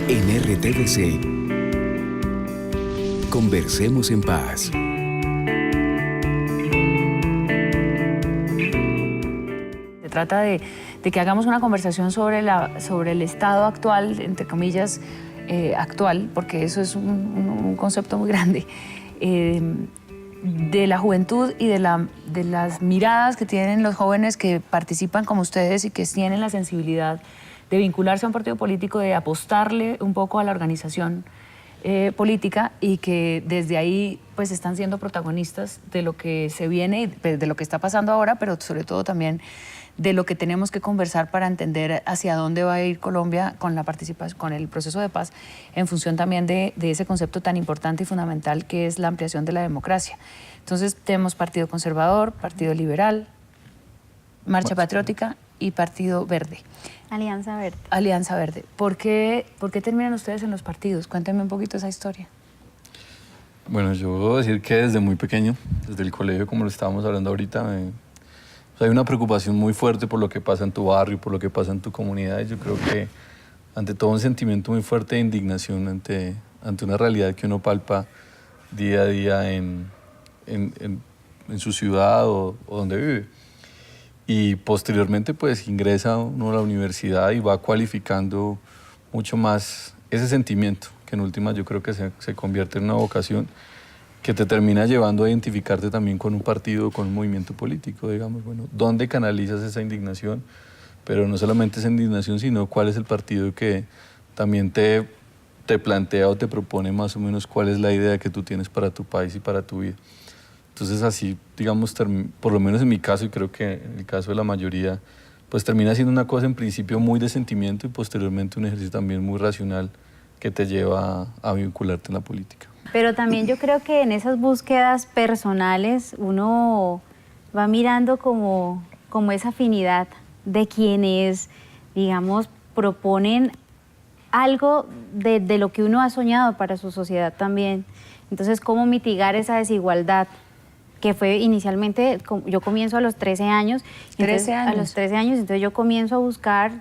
En RTVC, conversemos en paz. Se trata de que hagamos una conversación sobre el estado actual, entre comillas, actual, porque eso es un concepto muy grande, de la juventud y de las miradas que tienen los jóvenes que participan como ustedes y que tienen la sensibilidad de vincularse a un partido político, de apostarle un poco a la organización política y que desde ahí pues están siendo protagonistas de lo que se viene y de lo que está pasando ahora, pero sobre todo también de lo que tenemos que conversar para entender hacia dónde va a ir Colombia con la participación, con el proceso de paz, en función también de ese concepto tan importante y fundamental que es la ampliación de la democracia. Entonces tenemos Partido Conservador, Partido Liberal, Marcha Patriótica y Partido Verde. Alianza Verde. Alianza Verde. ¿Por qué terminan ustedes en los partidos? Cuéntenme un poquito esa historia. Bueno, yo debo decir que desde muy pequeño, desde el colegio, como lo estábamos hablando ahorita, hay una preocupación muy fuerte por lo que pasa en tu barrio, por lo que pasa en tu comunidad. Y yo creo que ante todo un sentimiento muy fuerte de indignación ante una realidad que uno palpa día a día en su ciudad o donde vive. Y posteriormente pues ingresa uno a la universidad y va cualificando mucho más ese sentimiento, que en última yo creo que se convierte en una vocación que te termina llevando a identificarte también con un partido, con un movimiento político, digamos, bueno, ¿dónde canalizas esa indignación? Pero no solamente esa indignación, sino cuál es el partido que también te plantea o te propone más o menos cuál es la idea que tú tienes para tu país y para tu vida. Entonces así, digamos, por lo menos en mi caso y creo que en el caso de la mayoría, pues termina siendo una cosa en principio muy de sentimiento y posteriormente un ejercicio también muy racional que te lleva a vincularte en la política. Pero también yo creo que en esas búsquedas personales uno va mirando como esa afinidad de quienes, digamos, proponen algo de lo que uno ha soñado para su sociedad también. Entonces, ¿cómo mitigar esa desigualdad? Que fue inicialmente, yo comienzo a los 13 años. 13 años. A los 13 años, entonces yo comienzo a buscar,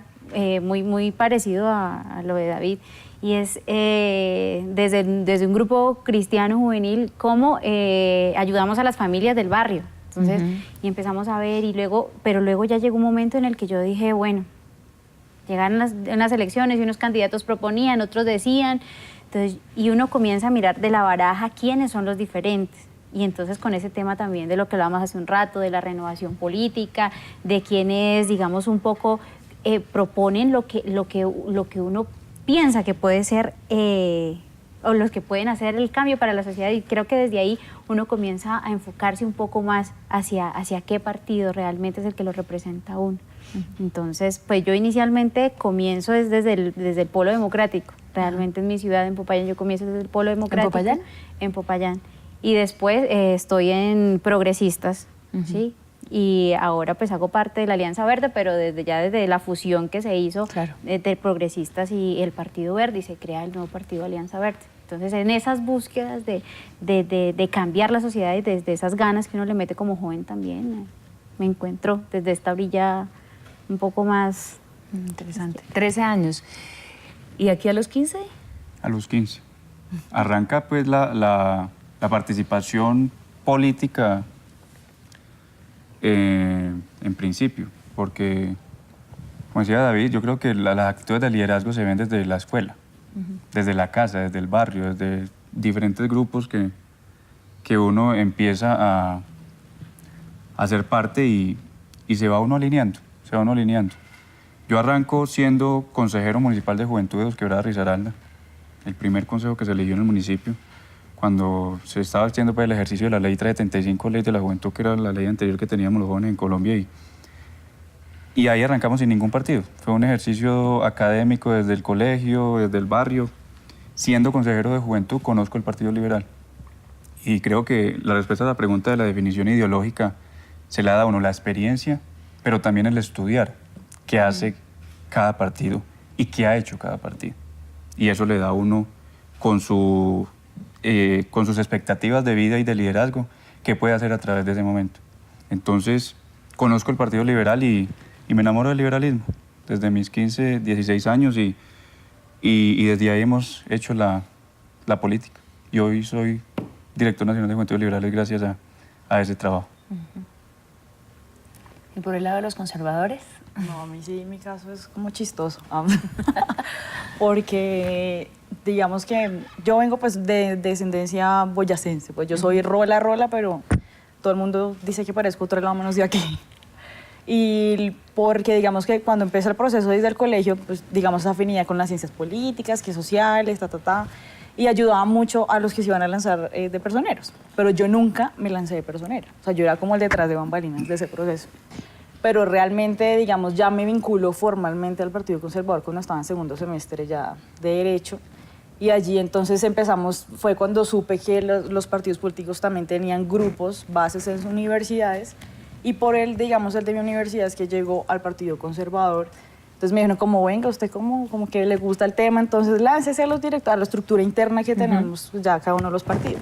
muy parecido a lo de David, y es desde un grupo cristiano juvenil, cómo ayudamos a las familias del barrio. Entonces, y empezamos a ver, pero luego ya llegó un momento en el que yo dije, bueno, llegaron unas elecciones y unos candidatos proponían, otros decían, entonces, y uno comienza a mirar de la baraja quiénes son los diferentes. Y entonces con ese tema también de lo que hablábamos hace un rato, de la renovación política, de quienes, digamos, un poco proponen lo que uno piensa que puede ser, o los que pueden hacer el cambio para la sociedad. Y creo que desde ahí uno comienza a enfocarse un poco más hacia qué partido realmente es el que lo representa a uno. Entonces, pues yo inicialmente comienzo desde el Polo Democrático. Realmente en mi ciudad, en Popayán, yo comienzo desde el Polo Democrático. ¿En Popayán? En Popayán. Y después estoy en Progresistas, ¿sí? Y ahora pues hago parte de la Alianza Verde, pero desde la fusión que se hizo, claro, de Progresistas y el Partido Verde, y se crea el nuevo Partido Alianza Verde. Entonces, en esas búsquedas de cambiar la sociedad y desde esas ganas que uno le mete como joven también, me encuentro desde esta orilla un poco más interesante. 13 años. ¿Y aquí a los 15? A los 15. Arranca pues la participación política en principio, porque, como decía David, yo creo que las actitudes de liderazgo se ven desde la escuela, desde la casa, desde el barrio, desde diferentes grupos que uno empieza a ser parte y se va uno alineando, Yo arranco siendo consejero municipal de Juventud de Dos Quebradas, Risaralda, el primer consejo que se eligió en el municipio, cuando se estaba haciendo pues, el ejercicio de la Ley 375, Ley de la Juventud, que era la ley anterior que teníamos los jóvenes en Colombia, y ahí arrancamos sin ningún partido. Fue un ejercicio académico desde el colegio, desde el barrio. Siendo consejero de Juventud, conozco el Partido Liberal. Y creo que la respuesta a la pregunta de la definición ideológica se la da a uno la experiencia, pero también el estudiar qué hace cada partido y qué ha hecho cada partido. Y eso le da a uno con sus expectativas de vida y de liderazgo, qué puede hacer a través de ese momento. Entonces, conozco el Partido Liberal y me enamoro del liberalismo desde mis 15, 16 años y y desde ahí hemos hecho la política. Y hoy soy director nacional de Juventudes Liberales gracias a ese trabajo. ¿Y por el lado de los conservadores? No, a mí sí, mi caso es como chistoso. Porque digamos que yo vengo pues de descendencia boyacense, pues yo soy rola, pero todo el mundo dice que parezco otro lado menos de aquí. Y porque digamos que cuando empecé el proceso desde el colegio, pues digamos afinidad con las ciencias políticas, que sociales, y ayudaba mucho a los que se iban a lanzar de personeros. Pero yo nunca me lancé de personera, o sea, yo era como el detrás de bambalinas de ese proceso. Pero realmente, digamos, ya me vinculo formalmente al Partido Conservador cuando estaba en segundo semestre ya de Derecho. Y allí entonces empezamos, fue cuando supe que los partidos políticos también tenían grupos, bases en sus universidades. Y por él, digamos, el de mi universidad es que llegó al Partido Conservador. Entonces me dijeron, como venga, usted como que le gusta el tema, entonces láncese a los directores, a la estructura interna que tenemos ya cada uno de los partidos.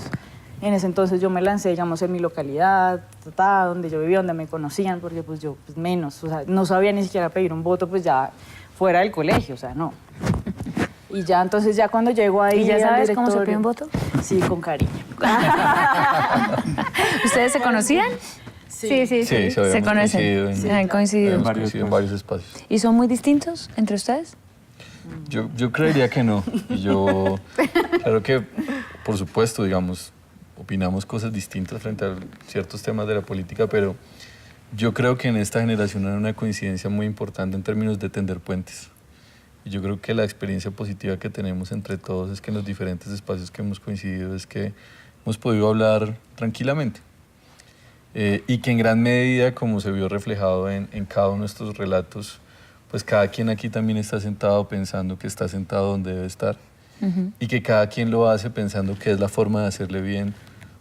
En ese entonces yo me lancé, digamos, en mi localidad, donde yo vivía, donde me conocían, porque pues yo pues, menos, o sea, no sabía ni siquiera pedir un voto, pues ya fuera del colegio, o sea, no. Y ya, entonces ya cuando llego ahí ¿Y ya al sabes cómo se directorio- pide un voto? Sí, con cariño. ¿Ustedes se conocían? Sí, sí, Sí, sí. se habíamos conocen. coincidido en, Sí, han coincidido. habíamos Varios, coincidido en pues. varios espacios. ¿Y son muy distintos entre ustedes? Yo creería que no. Y yo, claro que, por supuesto, digamos, opinamos cosas distintas frente a ciertos temas de la política, pero yo creo que en esta generación hay una coincidencia muy importante en términos de tender puentes. Y yo creo que la experiencia positiva que tenemos entre todos es que en los diferentes espacios que hemos coincidido es que hemos podido hablar tranquilamente. Y que en gran medida, como se vio reflejado en cada uno de estos relatos, pues cada quien aquí también está sentado pensando que está sentado donde debe estar. Y que cada quien lo hace pensando que es la forma de hacerle bien,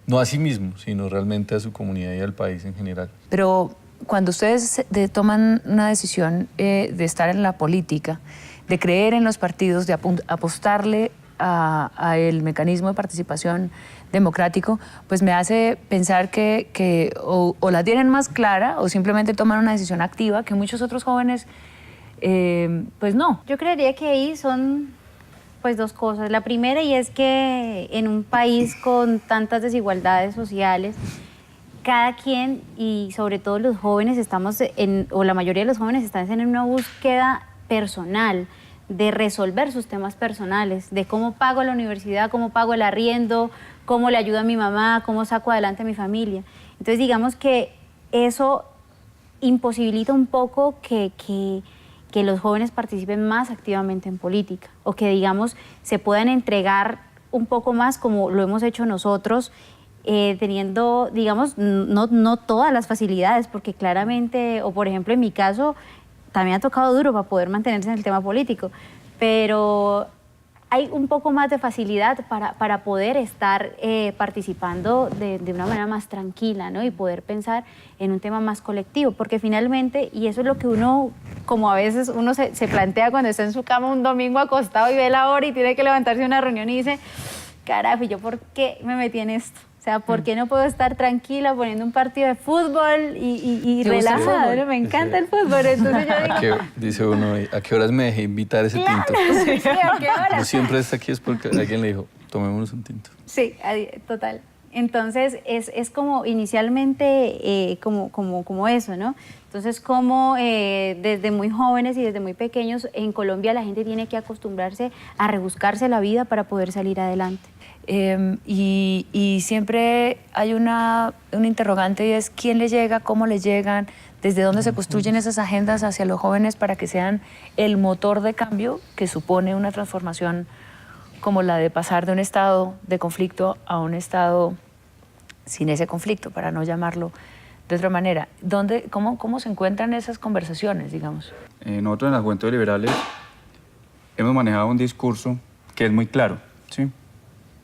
no a sí mismo, sino realmente a su comunidad y al país en general. Pero cuando ustedes toman una decisión de estar en la política, de creer en los partidos, de apostarle a el mecanismo de participación democrático, pues me hace pensar que o la tienen más clara o simplemente toman una decisión activa que muchos otros jóvenes, pues no. Yo creería que ahí son pues dos cosas. La primera, y es que en un país con tantas desigualdades sociales, cada quien y sobre todo los jóvenes estamos o la mayoría de los jóvenes están en una búsqueda personal de resolver sus temas personales, de cómo pago la universidad, cómo pago el arriendo, cómo le ayudo a mi mamá, cómo saco adelante a mi familia. Entonces digamos que eso imposibilita un poco que los jóvenes participen más activamente en política o que, digamos, se puedan entregar un poco más como lo hemos hecho nosotros, teniendo, digamos, no todas las facilidades, porque claramente, o por ejemplo en mi caso, también ha tocado duro para poder mantenerse en el tema político, pero hay un poco más de facilidad para poder estar participando de una manera más tranquila, ¿no? Y poder pensar en un tema más colectivo, porque finalmente, y eso es lo que uno, como a veces uno se plantea cuando está en su cama un domingo acostado y ve la hora y tiene que levantarse a una reunión y dice, carajo, ¿y yo por qué me metí en esto? O sea, ¿por qué no puedo estar tranquila poniendo un partido de fútbol y ¿Te gusta el relajada? fútbol? Me encanta el fútbol, entonces yo digo, Dice uno, ¿a qué horas me dejé invitar ese tinto? sí, ¿a qué hora? No siempre está aquí es porque alguien le dijo, tomémonos un tinto. Sí, total. Entonces, es como inicialmente como eso, ¿no? Entonces, como desde muy jóvenes y desde muy pequeños, en Colombia la gente tiene que acostumbrarse a rebuscarse la vida para poder salir adelante. Y siempre hay un interrogante y es quién le llega, cómo le llegan, desde dónde se construyen esas agendas hacia los jóvenes para que sean el motor de cambio que supone una transformación como la de pasar de un estado de conflicto a un estado sin ese conflicto, para no llamarlo de otra manera. ¿Cómo se encuentran esas conversaciones, digamos? Nosotros en las Juventudes Liberales hemos manejado un discurso que es muy claro, ¿sí?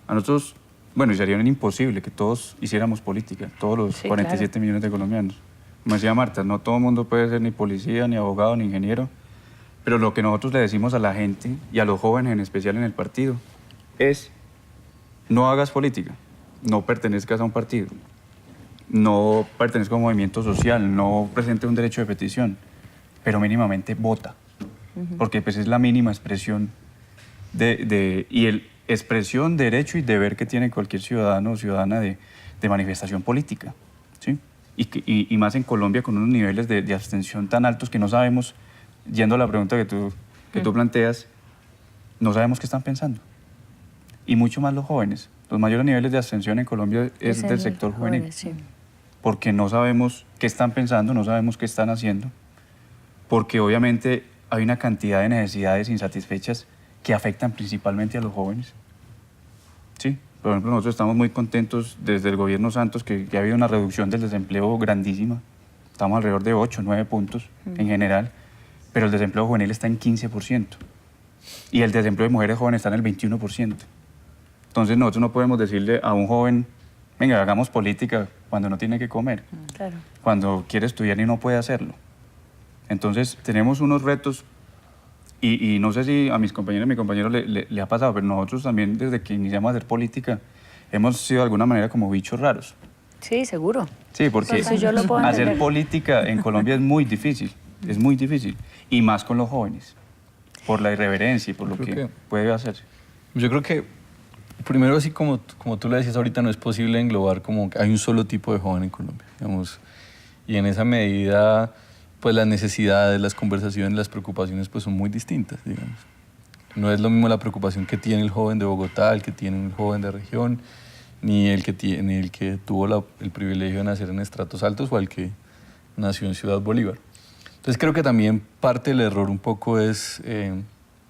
A nosotros, bueno, sería imposible que todos hiciéramos política, todos los Sí, 47 claro. millones de colombianos. Como decía Marta, no todo el mundo puede ser ni policía, ni abogado, ni ingeniero, pero lo que nosotros le decimos a la gente y a los jóvenes, en especial en el partido, es no hagas política, no pertenezcas a un partido, no pertenezcas a un movimiento social, no presentes un derecho de petición, pero mínimamente vota, porque pues es la mínima expresión y el expresión, derecho y deber que tiene cualquier ciudadano o ciudadana de manifestación política, ¿sí? Y más en Colombia con unos niveles de abstención tan altos que no sabemos, yendo a la pregunta que tú planteas, no sabemos qué están pensando. Y mucho más los jóvenes. Los mayores niveles de abstención en Colombia es del sector juvenil. Jóvenes, sí. Porque no sabemos qué están pensando, no sabemos qué están haciendo, porque obviamente hay una cantidad de necesidades insatisfechas que afectan principalmente a los jóvenes. Sí, por ejemplo, nosotros estamos muy contentos desde el gobierno Santos que ha habido una reducción del desempleo grandísima. Estamos alrededor de 8, 9 puntos en general, pero el desempleo juvenil está en 15%. Y el desempleo de mujeres jóvenes está en el 21%. Entonces nosotros no podemos decirle a un joven, venga, hagamos política cuando no tiene que comer, Claro. cuando quiere estudiar y no puede hacerlo. Entonces tenemos unos retos y no sé si a mis compañeros y a mi compañero le ha pasado, pero nosotros también desde que iniciamos a hacer política hemos sido de alguna manera como bichos raros. Sí, seguro. Sí, porque Eso yo lo puedo hacer entender. política en Colombia es muy difícil, y más con los jóvenes, por la irreverencia y por lo Creo que que- puede hacer. Yo creo que, primero, así como tú le decías ahorita, no es posible englobar como que hay un solo tipo de joven en Colombia, digamos, y en esa medida, pues las necesidades, las conversaciones, las preocupaciones, pues son muy distintas, digamos. No es lo mismo la preocupación que tiene el joven de Bogotá, el que tiene un joven de región, ni el que tuvo el privilegio de nacer en estratos altos o el que nació en Ciudad Bolívar. Entonces creo que también parte del error un poco es,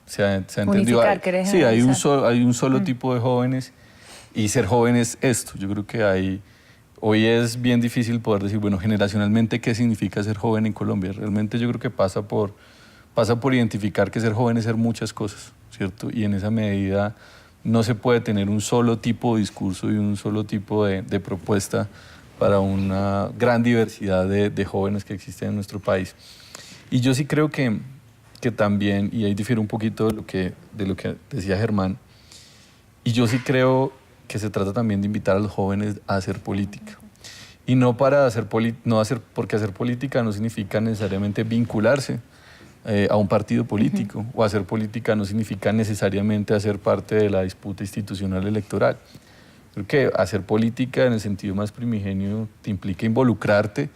se ha entendido, Unificar, querer sí, hay generalizar. un solo tipo de jóvenes y ser joven es esto. Yo creo que hoy es bien difícil poder decir, bueno, generacionalmente, ¿qué significa ser joven en Colombia? Realmente yo creo que pasa por identificar que ser joven es ser muchas cosas, ¿cierto? Y en esa medida no se puede tener un solo tipo de discurso y un solo tipo de propuesta para una gran diversidad de jóvenes que existen en nuestro país. Y yo sí creo que también, y ahí difiere un poquito de lo que decía Germán, y yo sí creo que se trata también de invitar a los jóvenes a hacer política. Y no porque hacer política no significa necesariamente vincularse a un partido político, o hacer política no significa necesariamente hacer parte de la disputa institucional electoral. Creo que hacer política en el sentido más primigenio te implica involucrarte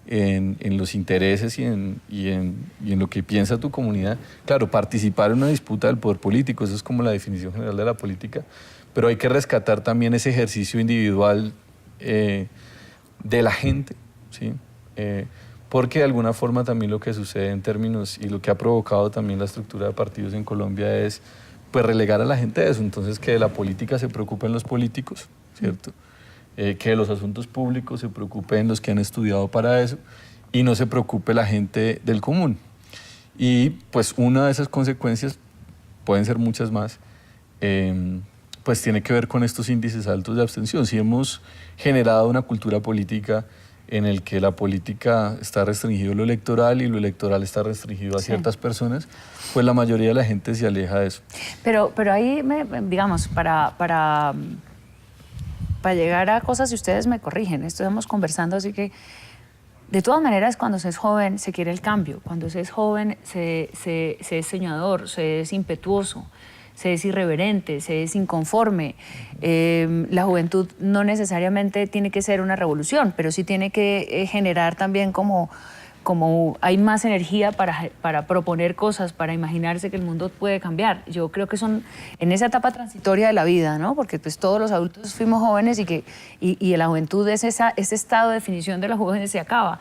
en los intereses y en lo que piensa tu comunidad. Claro, participar en una disputa del poder político, eso es como la definición general de la política, pero hay que rescatar también ese ejercicio individual de la gente, ¿sí? Porque de alguna forma también lo que sucede en términos y lo que ha provocado también la estructura de partidos en Colombia es pues relegar a la gente a eso. Entonces que de la política se preocupen los políticos, ¿cierto? Que de los asuntos públicos se preocupen los que han estudiado para eso y no se preocupe la gente del común. Y pues una de esas consecuencias, pueden ser muchas más, pues tiene que ver con estos índices altos de abstención. Si hemos generado una cultura política en el que la política está restringido a lo electoral y lo electoral está restringido a ciertas personas, pues la mayoría de la gente se aleja de eso. Pero ahí, digamos, para llegar a cosas, si ustedes me corrigen, estamos conversando, así que de todas maneras, cuando se es joven, se quiere el cambio. Cuando se es joven, se es soñador, se es impetuoso, se es irreverente, se es inconforme. La juventud no necesariamente tiene que ser una revolución, pero sí tiene que generar también como hay más energía para proponer cosas, para imaginarse que el mundo puede cambiar. Yo creo que son en esa etapa transitoria de la vida, ¿no? Porque pues todos los adultos fuimos jóvenes y la juventud es ese estado de definición de los jóvenes se acaba.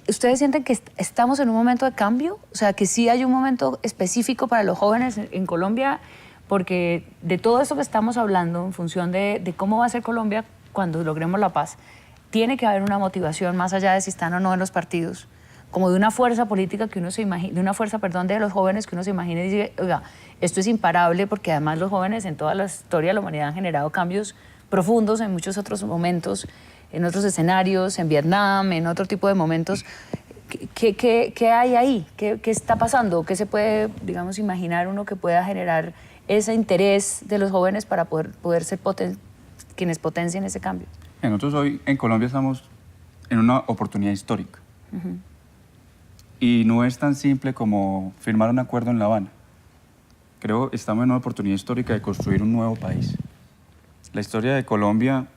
¿Ustedes sienten que estamos en un momento de cambio? O sea, que sí hay un momento específico para los jóvenes en Colombia, porque de todo esto que estamos hablando, en función de cómo va a ser Colombia cuando logremos la paz, tiene que haber una motivación más allá de si están o no en los partidos, como de una fuerza política que uno se imagina, de una fuerza, perdón, de los jóvenes que uno se imagina y dice, oiga, esto es imparable, porque además los jóvenes en toda la historia de la humanidad han generado cambios profundos en muchos otros momentos, en otros escenarios, en Vietnam, en otro tipo de momentos. ¿Qué hay ahí? ¿Qué está pasando? ¿Qué se puede, digamos, imaginar uno que pueda generar ese interés de los jóvenes para poder ser quienes potencien ese cambio? Nosotros hoy en Colombia estamos en una oportunidad histórica. Y no es tan simple como firmar un acuerdo en La Habana. creo estamos en una oportunidad histórica de construir un nuevo país. La historia de Colombia,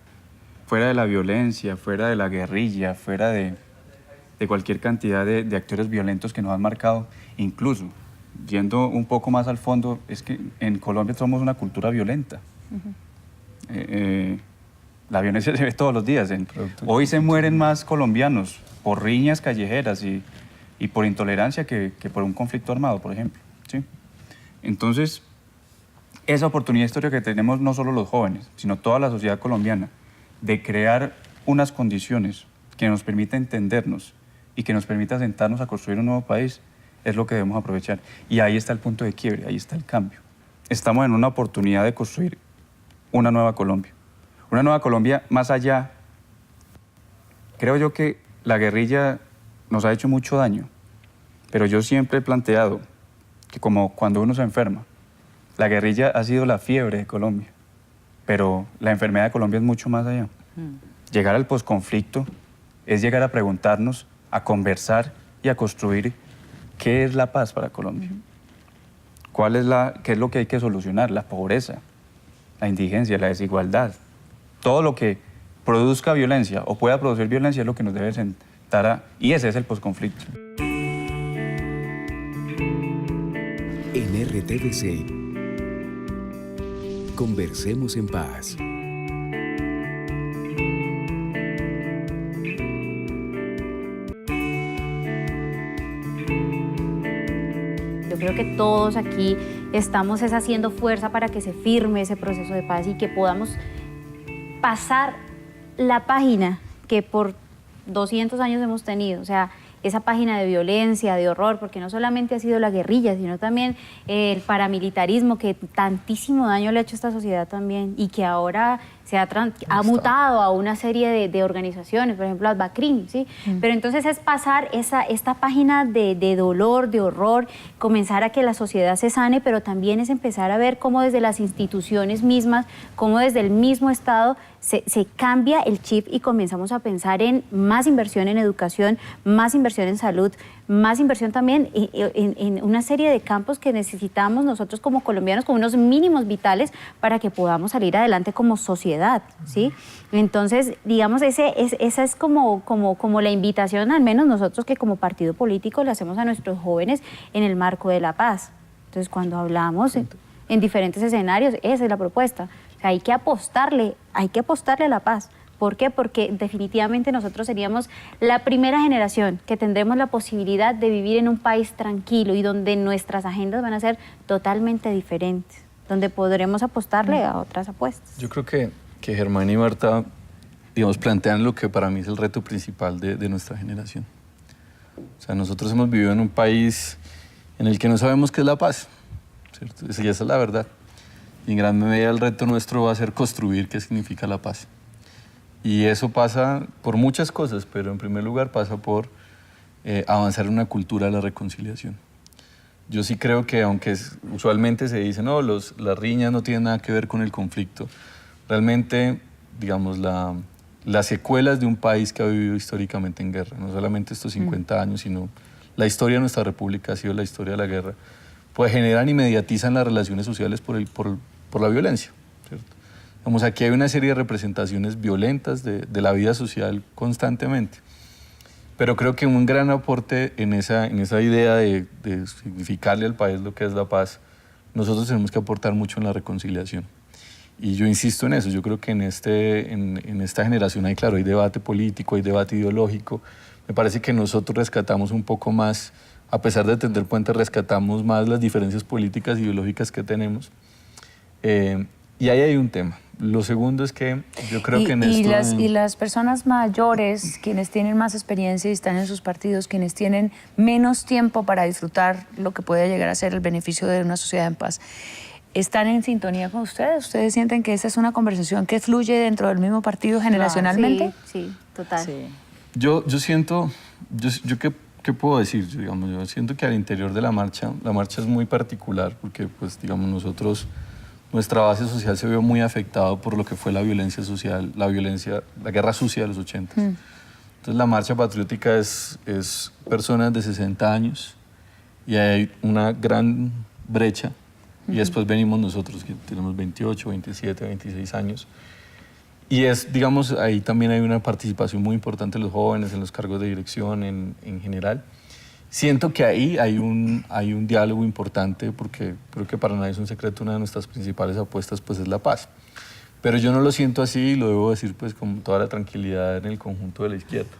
fuera de la violencia, fuera de la guerrilla, fuera de cualquier cantidad de actores violentos que nos han marcado, incluso yendo un poco más al fondo, es que en Colombia somos una cultura violenta. La violencia se ve todos los días. Hoy se mueren más colombianos por riñas callejeras y por intolerancia que por un conflicto armado, por ejemplo. ¿Sí? Entonces, esa oportunidad histórica que tenemos no solo los jóvenes, sino toda la sociedad colombiana, de crear unas condiciones que nos permita entendernos y que nos permita sentarnos a construir un nuevo país, es lo que debemos aprovechar. Y ahí está el punto de quiebre, ahí está el cambio. Estamos en una oportunidad de construir una nueva Colombia. Una nueva Colombia más allá. Creo yo que la guerrilla nos ha hecho mucho daño, pero yo siempre he planteado que como cuando uno se enferma, la guerrilla ha sido la fiebre de Colombia, pero la enfermedad de Colombia es mucho más allá. Llegar al posconflicto es llegar a preguntarnos, a conversar y a construir qué es la paz para Colombia. ¿Qué es lo que hay que solucionar? La pobreza, la indigencia, la desigualdad. Todo lo que produzca violencia o pueda producir violencia es lo que nos debe sentar a... Y ese es el posconflicto. En RTVC, conversemos en paz. Yo creo que todos aquí estamos haciendo fuerza para que se firme ese proceso de paz y que podamos pasar la página que por 200 años hemos tenido, o sea, esa página de violencia, de horror, porque no solamente ha sido la guerrilla, sino también el paramilitarismo que tantísimo daño le ha hecho a esta sociedad también y que ahora ha mutado a una serie de organizaciones, por ejemplo, Al-Bakrim, ¿sí? Pero entonces es pasar esta página de dolor, de horror, comenzar a que la sociedad se sane, pero también es empezar a ver cómo desde las instituciones mismas, cómo desde el mismo Estado se cambia el chip y comenzamos a pensar en más inversión en educación, más inversión en salud, más inversión también en una serie de campos que necesitamos nosotros como colombianos, con unos mínimos vitales para que podamos salir adelante como sociedad, ¿sí? Entonces, digamos, esa es como la invitación, al menos nosotros que como partido político le hacemos a nuestros jóvenes en el marco de la paz. Entonces, cuando hablamos en diferentes escenarios, esa es la propuesta. O sea, hay que apostarle a la paz. ¿Por qué? Porque definitivamente nosotros seríamos la primera generación que tendremos la posibilidad de vivir en un país tranquilo y donde nuestras agendas van a ser totalmente diferentes, donde podremos apostarle a otras apuestas. Yo creo que Germán y Marta, digamos, plantean lo que para mí es el reto principal de nuestra generación. O sea, nosotros hemos vivido en un país en el que no sabemos qué es la paz, ¿cierto? Esa es la verdad. Y en gran medida el reto nuestro va a ser construir qué significa la paz. Y eso pasa por muchas cosas, pero en primer lugar pasa por avanzar en una cultura de la reconciliación. Yo sí creo que, aunque usualmente se dice, no, las riñas no tienen nada que ver con el conflicto, realmente, digamos, las secuelas de un país que ha vivido históricamente en guerra, no solamente estos 50 años, sino la historia de nuestra república ha sido la historia de la guerra, pues generan y mediatizan las relaciones sociales por la violencia, ¿cierto? Vamos, aquí hay una serie de representaciones violentas de la vida social constantemente. Pero creo que un gran aporte en esa idea de significarle al país lo que es la paz, nosotros tenemos que aportar mucho en la reconciliación. Y yo insisto en eso, yo creo que en esta generación hay debate político, hay debate ideológico. Me parece que nosotros rescatamos un poco más, a pesar de tender puentes, rescatamos más las diferencias políticas e ideológicas que tenemos. Y ahí hay un tema. Lo segundo es que yo creo que en esto... Y las personas mayores, quienes tienen más experiencia y están en sus partidos, quienes tienen menos tiempo para disfrutar lo que puede llegar a ser el beneficio de una sociedad en paz, ¿están en sintonía con ustedes? ¿Ustedes sienten que esa es una conversación que fluye dentro del mismo partido generacionalmente? Sí, total. Sí. Yo siento... ¿Qué puedo decir? Digamos, yo siento que al interior de la marcha es muy particular porque, pues, digamos, nuestra base social se vio muy afectada por lo que fue la violencia social, la guerra sucia de los 80. Entonces la marcha patriótica es personas de 60 años y hay una gran brecha Y después venimos nosotros, que tenemos 28, 27, 26 años. Y es, digamos, ahí también hay una participación muy importante de los jóvenes en los cargos de dirección en general. Siento que ahí hay un diálogo importante, porque creo que para nadie es un secreto, una de nuestras principales apuestas pues es la paz. Pero yo no lo siento así, y lo debo decir pues con toda la tranquilidad en el conjunto de la izquierda,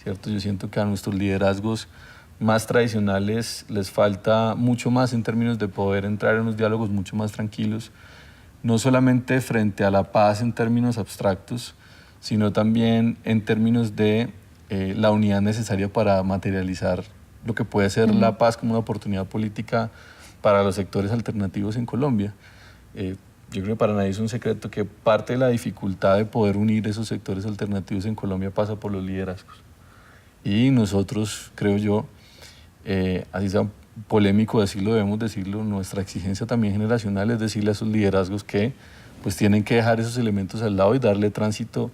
¿cierto? Yo siento que a nuestros liderazgos más tradicionales les falta mucho más en términos de poder entrar en unos diálogos mucho más tranquilos, no solamente frente a la paz en términos abstractos, sino también en términos de la unidad necesaria para materializar lo que puede ser la paz como una oportunidad política para los sectores alternativos en Colombia. Yo creo que para nadie es un secreto que parte de la dificultad de poder unir esos sectores alternativos en Colombia pasa por los liderazgos. Y nosotros, creo yo, así sea polémico decirlo, debemos decirlo, nuestra exigencia también generacional es decirle a esos liderazgos que pues tienen que dejar esos elementos al lado y darle tránsito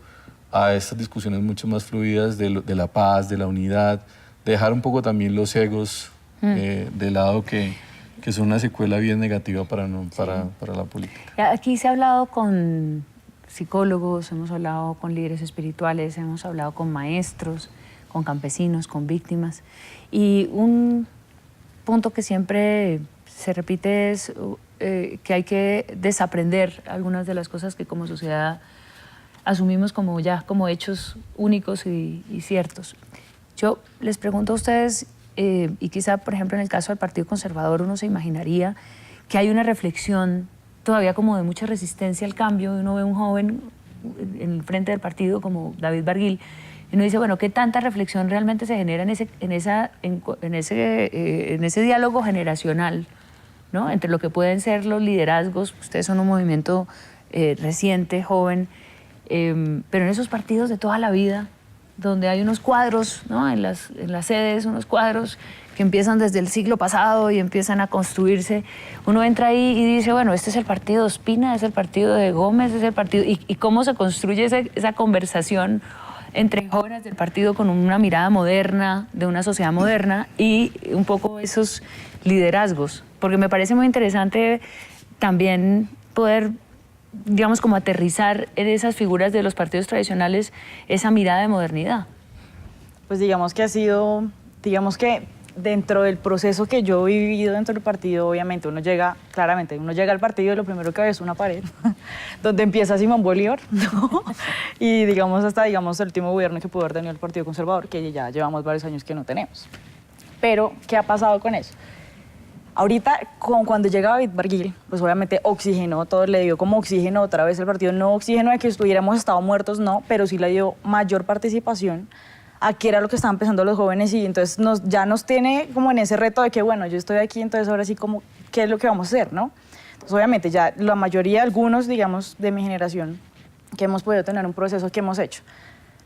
a estas discusiones mucho más fluidas de la paz, de la unidad, dejar un poco también los egos de lado que son una secuela bien negativa para la política. Aquí se ha hablado con psicólogos, hemos hablado con líderes espirituales, hemos hablado con maestros, con campesinos, con víctimas. Y un punto que siempre se repite es que hay que desaprender algunas de las cosas que como sociedad asumimos como hechos únicos y ciertos. Yo les pregunto a ustedes, y quizá, por ejemplo, en el caso del Partido Conservador, uno se imaginaría que hay una reflexión todavía como de mucha resistencia al cambio. Uno ve un joven en el frente del partido como David Barguil, y uno dice, bueno, ¿qué tanta reflexión realmente se genera en ese diálogo generacional, ¿no? Entre lo que pueden ser los liderazgos? Ustedes son un movimiento reciente, joven, pero en esos partidos de toda la vida, donde hay unos cuadros, ¿no? en las sedes, unos cuadros que empiezan desde el siglo pasado y empiezan a construirse. Uno entra ahí y dice, bueno, este es el partido de Ospina, es el partido de Gómez, es el partido... Y cómo se construye esa conversación entre jóvenes del partido con una mirada moderna, de una sociedad moderna, y un poco esos liderazgos. Porque me parece muy interesante también poder, digamos, como aterrizar en esas figuras de los partidos tradicionales esa mirada de modernidad. Pues digamos que ha sido, digamos que dentro del proceso que yo he vivido dentro del partido, obviamente uno llega al partido y lo primero que ve es una pared, donde empieza Simón Bolívar, ¿no? Y digamos hasta el último gobierno que pudo haber tenido el Partido Conservador, que ya llevamos varios años que no tenemos. Pero, ¿qué ha pasado con eso? Ahorita, cuando llega David Barguil, pues obviamente oxigenó todo, le dio como oxígeno otra vez al partido, no oxígeno de que estuviéramos estado muertos, no, pero sí le dio mayor participación a qué era lo que estaban pensando los jóvenes, y entonces ya nos tiene como en ese reto de que, bueno, yo estoy aquí, entonces ahora sí como, ¿qué es lo que vamos a hacer, no? Entonces obviamente ya la mayoría, algunos, digamos, de mi generación, que hemos podido tener un proceso que hemos hecho,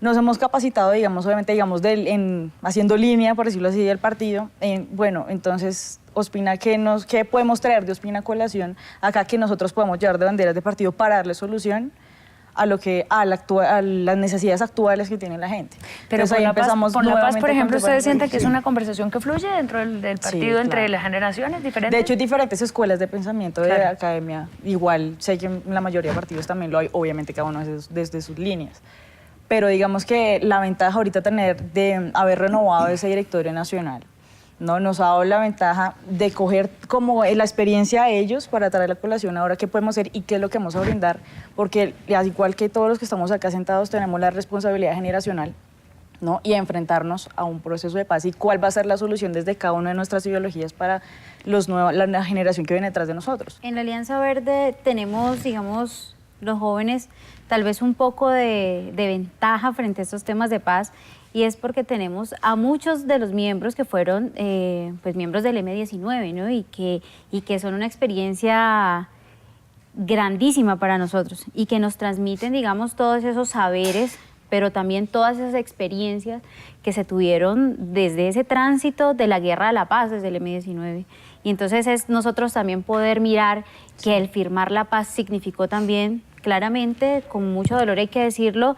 nos hemos capacitado, digamos, obviamente, digamos, haciendo línea, por decirlo así, del partido. Bueno, entonces, Ospina, ¿qué podemos traer de Ospina a colación acá que nosotros podemos llevar de banderas de partido para darle solución a las necesidades actuales que tiene la gente? Pero entonces, por la paz, por ejemplo, ¿ustedes sienten que sí. es una conversación que fluye dentro del partido, Sí, entre claro. las generaciones diferentes? De hecho, hay diferentes escuelas de pensamiento de Claro. academia. Igual, sé que en la mayoría de partidos también lo hay, obviamente cada uno desde sus líneas. Pero digamos que la ventaja ahorita de haber renovado ese directorio nacional, ¿no? Nos ha dado la ventaja de coger como la experiencia a ellos para traer la colación ahora qué podemos hacer y qué es lo que vamos a brindar, porque al igual que todos los que estamos acá sentados tenemos la responsabilidad generacional, ¿no? Y enfrentarnos a un proceso de paz y cuál va a ser la solución desde cada una de nuestras ideologías para la generación que viene detrás de nosotros. En la Alianza Verde tenemos, digamos, los jóvenes tal vez un poco de ventaja frente a estos temas de paz, y es porque tenemos a muchos de los miembros que fueron pues miembros del M19, ¿no? y que son una experiencia grandísima para nosotros y que nos transmiten, digamos, todos esos saberes, pero también todas esas experiencias que se tuvieron desde ese tránsito de la guerra a la paz, desde el M19. Y entonces es nosotros también poder mirar que el firmar la paz significó también, claramente, con mucho dolor hay que decirlo,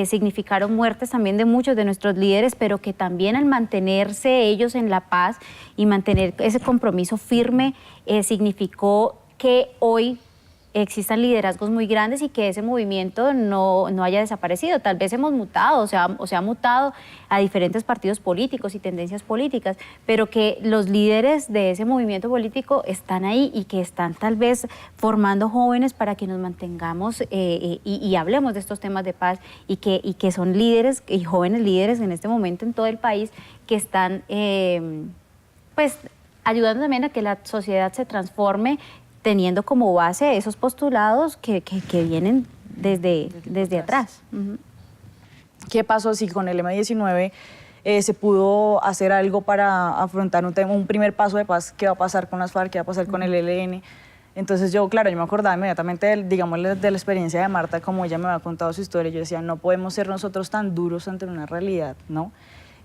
significaron muertes también de muchos de nuestros líderes, pero que también al mantenerse ellos en la paz y mantener ese compromiso firme significó que hoy existan liderazgos muy grandes y que ese movimiento no haya desaparecido. Tal vez hemos mutado, o se ha mutado a diferentes partidos políticos y tendencias políticas, pero que los líderes de ese movimiento político están ahí y que están tal vez formando jóvenes para que nos mantengamos y hablemos de estos temas de paz y que son líderes y jóvenes líderes en este momento en todo el país que están pues ayudando también a que la sociedad se transforme, teniendo como base esos postulados que vienen desde atrás. Uh-huh. ¿Qué pasó si con el M-19 se pudo hacer algo para afrontar un primer paso de paz? ¿Qué va a pasar con las FARC? ¿Qué va a pasar con el ELN? Entonces yo me acordaba inmediatamente de la experiencia de Marta, como ella me había contado su historia. Yo decía, no podemos ser nosotros tan duros ante una realidad, ¿no?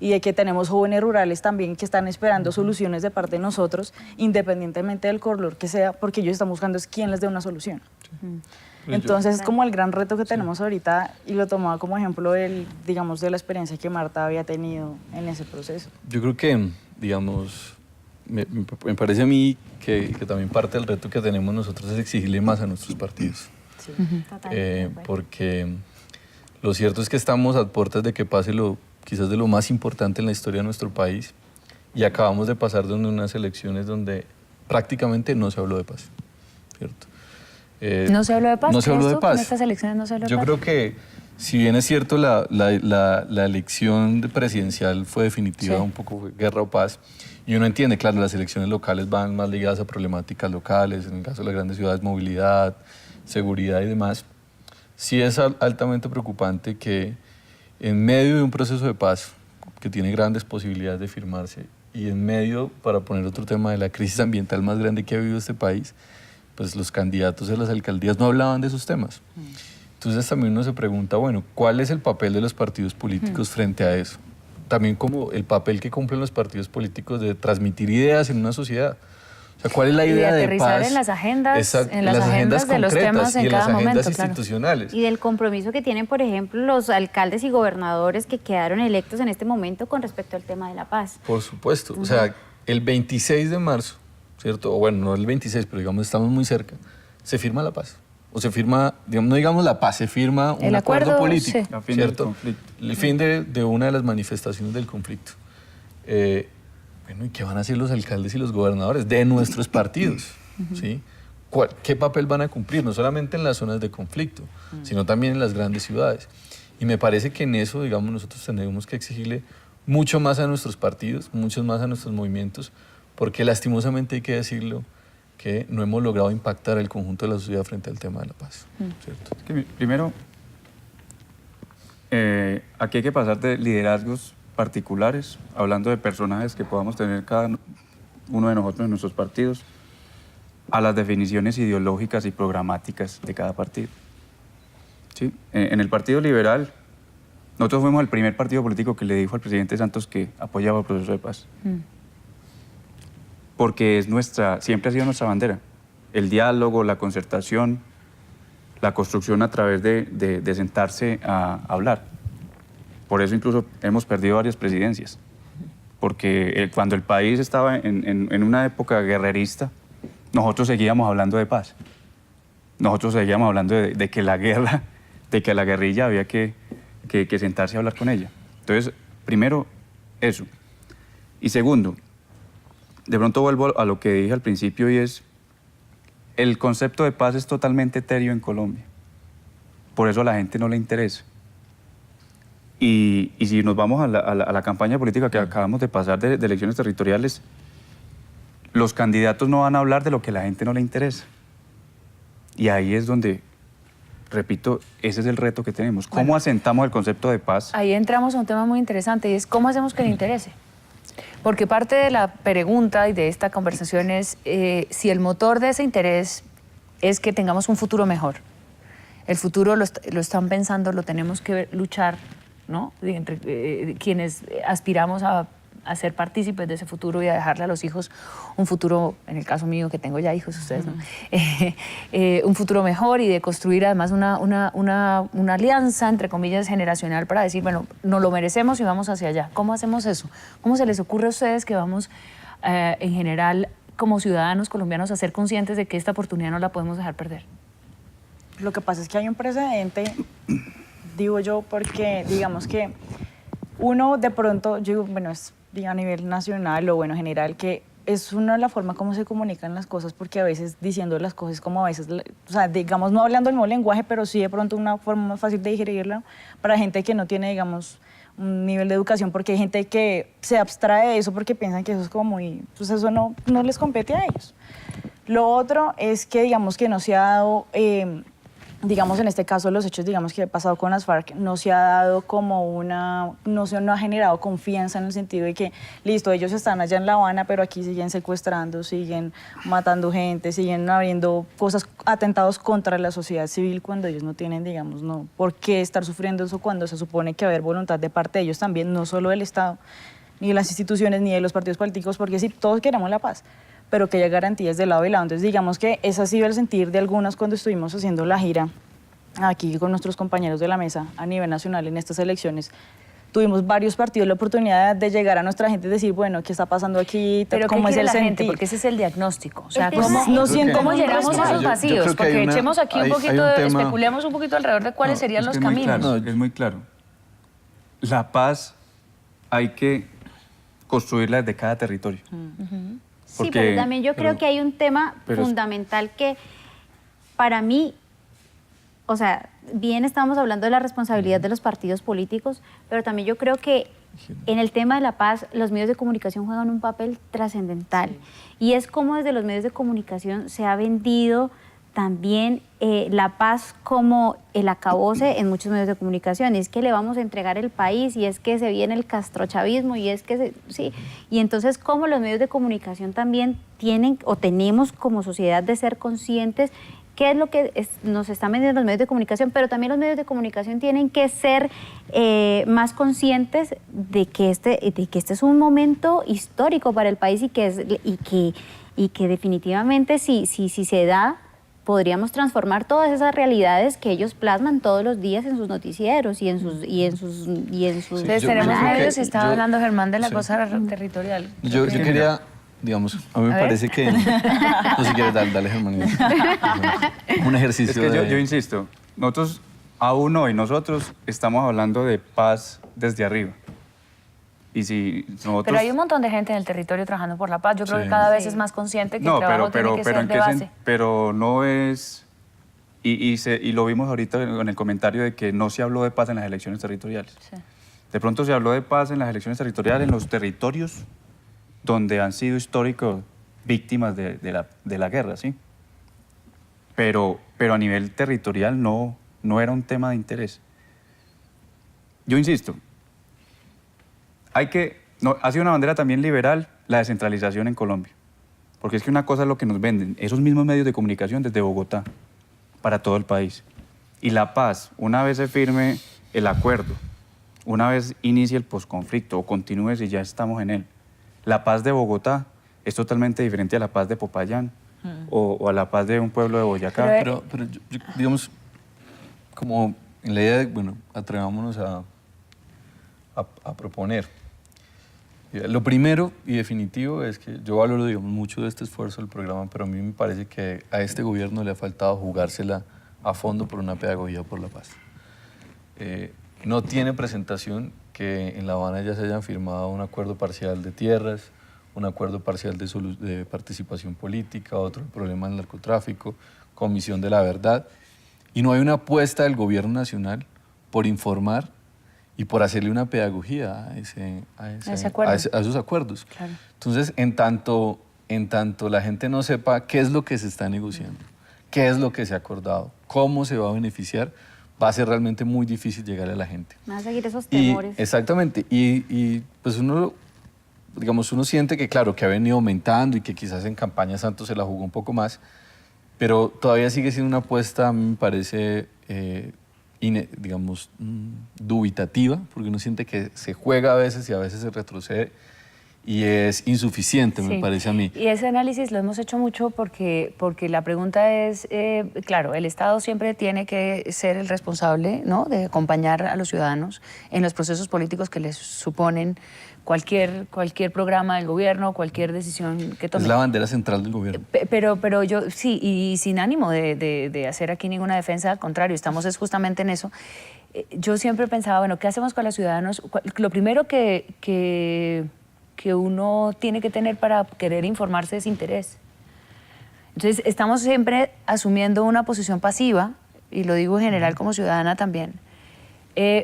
Y de que tenemos jóvenes rurales también que están esperando soluciones de parte de nosotros, independientemente del color que sea, porque ellos están buscando es quién les dé una solución. Sí. Entonces es como el gran reto que tenemos ahorita, y lo tomaba como ejemplo de la experiencia que Marta había tenido en ese proceso. Yo creo que, digamos, me parece a mí que también parte del reto que tenemos nosotros es exigirle más a nuestros partidos. Sí. Porque lo cierto es que estamos a puertas de que pase quizás de lo más importante en la historia de nuestro país, y acabamos de pasar de unas elecciones donde prácticamente no se habló de paz, ¿cierto? ¿No se habló de paz? No se habló de paz. ¿En estas elecciones no se habló de paz? Yo creo que, si bien es cierto, la elección presidencial fue definitiva, sí, un poco fue guerra o paz, y uno entiende, claro, las elecciones locales van más ligadas a problemáticas locales, en el caso de las grandes ciudades, movilidad, seguridad y demás. Sí es altamente preocupante que en medio de un proceso de paz que tiene grandes posibilidades de firmarse, y en medio, para poner otro tema, de la crisis ambiental más grande que ha vivido este país, pues los candidatos de las alcaldías no hablaban de esos temas. Entonces también uno se pregunta, bueno, ¿cuál es el papel de los partidos políticos frente a eso? También como el papel que cumplen los partidos políticos de transmitir ideas en una sociedad. O sea, ¿cuál es la idea de paz? En las agendas, Exacto, en las agendas de los temas en cada momento, y en las agendas institucionales. Y del compromiso que tienen, por ejemplo, los alcaldes y gobernadores que quedaron electos en este momento con respecto al tema de la paz. Por supuesto. O sea, el 26 de marzo, ¿cierto? O bueno, no el 26, pero digamos estamos muy cerca, se firma la paz. O se firma, digamos, no digamos la paz, se firma un acuerdo político, sí, fin ¿cierto? El fin de una de las manifestaciones del conflicto. Bueno, ¿y qué van a hacer los alcaldes y los gobernadores de nuestros partidos? ¿Sí? ¿Qué papel van a cumplir? No solamente en las zonas de conflicto, sino también en las grandes ciudades. Y me parece que en eso, digamos, nosotros tenemos que exigirle mucho más a nuestros partidos, mucho más a nuestros movimientos, porque lastimosamente hay que decirlo, que no hemos logrado impactar el conjunto de la sociedad frente al tema de la paz, ¿cierto? Es que primero, aquí hay que pasar de liderazgos particulares, hablando de personajes que podamos tener cada uno de nosotros en nuestros partidos, a las definiciones ideológicas y programáticas de cada partido. ¿Sí? En el Partido Liberal, nosotros fuimos el primer partido político que le dijo al presidente Santos que apoyaba el proceso de paz. Porque es siempre ha sido nuestra bandera. El diálogo, la concertación, la construcción a través de sentarse a hablar. Por eso incluso hemos perdido varias presidencias. Porque cuando el país estaba en una época guerrerista, nosotros seguíamos hablando de paz. Nosotros seguíamos hablando de que la guerra, de que la guerrilla había que sentarse a hablar con ella. Entonces, primero, eso. Y segundo, de pronto vuelvo a lo que dije al principio, y es, el concepto de paz es totalmente etéreo en Colombia. Por eso a la gente no le interesa. Y si nos vamos a la campaña política que acabamos de pasar de elecciones territoriales, los candidatos no van a hablar de lo que a la gente no le interesa. Y ahí es donde, repito, ese es el reto que tenemos. ¿Cómo asentamos el concepto de paz? Ahí entramos a un tema muy interesante, y es cómo hacemos que le interese. Porque parte de la pregunta y de esta conversación es si el motor de ese interés es que tengamos un futuro mejor. El futuro lo están pensando, lo tenemos que luchar, ¿no? Entre quienes aspiramos a ser partícipes de ese futuro y a dejarle a los hijos un futuro, en el caso mío que tengo ya hijos, ustedes no, un futuro mejor, y de construir además una alianza, entre comillas, generacional para decir, bueno, nos lo merecemos y vamos hacia allá. ¿Cómo hacemos eso? ¿Cómo se les ocurre a ustedes que vamos en general como ciudadanos colombianos a ser conscientes de que esta oportunidad no la podemos dejar perder? Lo que pasa es que hay un precedente, digo yo, porque digamos que uno de pronto, yo digo, bueno, es a nivel nacional o bueno, general, que es una de la forma como se comunican las cosas, porque a veces diciendo las cosas como a veces, o sea, digamos, no hablando el mismo lenguaje, pero sí de pronto una forma más fácil de digerirla para gente que no tiene, digamos, un nivel de educación, porque hay gente que se abstrae de eso porque piensan que eso es como muy, pues eso no les compete a ellos. Lo otro es que digamos que no se ha dado, digamos en este caso los hechos digamos que ha pasado con las FARC, no se ha dado como no ha generado confianza en el sentido de que, listo, ellos están allá en La Habana, pero aquí siguen secuestrando, siguen matando gente, siguen habiendo cosas, atentados contra la sociedad civil cuando ellos no tienen, digamos, no por qué estar sufriendo eso cuando se supone que va a haber voluntad de parte de ellos también, no solo del Estado, ni de las instituciones, ni de los partidos políticos, porque sí, todos queremos la paz, pero que haya garantías de lado y lado. Entonces, digamos que ese ha sido el sentir de algunas cuando estuvimos haciendo la gira aquí con nuestros compañeros de la mesa a nivel nacional en estas elecciones. Tuvimos varios partidos la oportunidad de llegar a nuestra gente y decir, bueno, ¿qué está pasando aquí? Pero ¿cómo es el la gente? sentir? Porque ese es el diagnóstico. O sea, El tema ¿cómo, es- No no sienten ¿cómo un llegamos a respaldo. esos Yo vacíos? creo que Porque hay una- echemos aquí un hay poquito, un tema- especulemos un poquito alrededor de cuáles No, serían es los que es muy caminos. claro, No, es muy claro. La paz hay que construirla desde cada territorio. Sí, Porque- pero también yo creo pero- que hay un tema pero- fundamental que para mí, o sea, bien estamos hablando de la responsabilidad de los partidos políticos, pero también yo creo que en el tema de la paz los medios de comunicación juegan un papel trascendental. Y es como desde los medios de comunicación se ha vendido también la paz como el acabose en muchos medios de comunicación. Y es que le vamos a entregar el país, y es que se viene el castrochavismo, y es que sí. Y entonces, como los medios de comunicación también tienen o tenemos como sociedad de ser conscientes qué es lo que nos están vendiendo los medios de comunicación, pero también los medios de comunicación tienen que ser más conscientes de que este es un momento histórico para el país y que definitivamente si se da, podríamos transformar todas esas realidades que ellos plasman todos los días en sus noticieros y en sus Entonces, yo tenemos creo que medios y estaba yo- hablando Germán de la sí. cosa territorial. Yo quería, digamos, a mí me A ver. parece que... No, si quieres, dale, Germán. Un ejercicio Es que de... yo insisto, nosotros, aún hoy, nosotros estamos hablando de paz desde arriba. Y si nosotros... Pero hay un montón de gente en el territorio trabajando por la paz. Yo creo Sí. que cada vez Sí. es más consciente que No, el trabajo tiene que ser ¿en de qué base. pero no es... Y lo vimos ahorita en el comentario de que no se habló de paz en las elecciones territoriales. Sí. De pronto se habló de paz en las elecciones territoriales, en los territorios donde han sido históricos víctimas de la guerra, ¿sí? Pero a nivel territorial no era un tema de interés. Yo insisto, ha sido una bandera también liberal la descentralización en Colombia. Porque es que una cosa es lo que nos venden, esos mismos medios de comunicación desde Bogotá para todo el país. Y la paz, una vez se firme el acuerdo, una vez inicie el posconflicto o continúe si ya estamos en él, la paz de Bogotá es totalmente diferente a la paz de Popayán o a la paz de un pueblo de Boyacá. Pero digamos, como en la idea de, bueno, atrevámonos a proponer. Lo primero y definitivo es que yo valoro, digamos, mucho de este esfuerzo del programa, pero a mí me parece que a este gobierno le ha faltado jugársela a fondo por una pedagogía por la paz. No tiene presentación que en La Habana ya se hayan firmado un acuerdo parcial de tierras, un acuerdo parcial de participación política, otro el problema del narcotráfico, comisión de la verdad, y no hay una apuesta del gobierno nacional por informar y por hacerle una pedagogía a esos acuerdos. Claro. Entonces, en tanto la gente no sepa qué es lo que se está negociando, qué es lo que se ha acordado, cómo se va a beneficiar, va a ser realmente muy difícil llegar a la gente. Van a seguir esos Y, temores. exactamente. Y pues uno siente que, claro, que ha venido aumentando y que quizás en campaña Santos se la jugó un poco más, pero todavía sigue siendo una apuesta, a mí me parece, dubitativa, porque uno siente que se juega a veces y a veces se retrocede. y es insuficiente, me Sí. parece a mí. Y ese análisis lo hemos hecho mucho porque la pregunta es, claro, el Estado siempre tiene que ser el responsable, ¿no?, de acompañar a los ciudadanos en los procesos políticos que les suponen cualquier programa del gobierno, cualquier decisión que tome. Es la bandera central del gobierno. Pero yo, sí, y sin ánimo de hacer aquí ninguna defensa, al contrario, estamos es justamente en eso. Yo siempre pensaba, bueno, ¿qué hacemos con los ciudadanos? Lo primero que uno tiene que tener para querer informarse es interés. Entonces, estamos siempre asumiendo una posición pasiva, y lo digo en general como ciudadana también,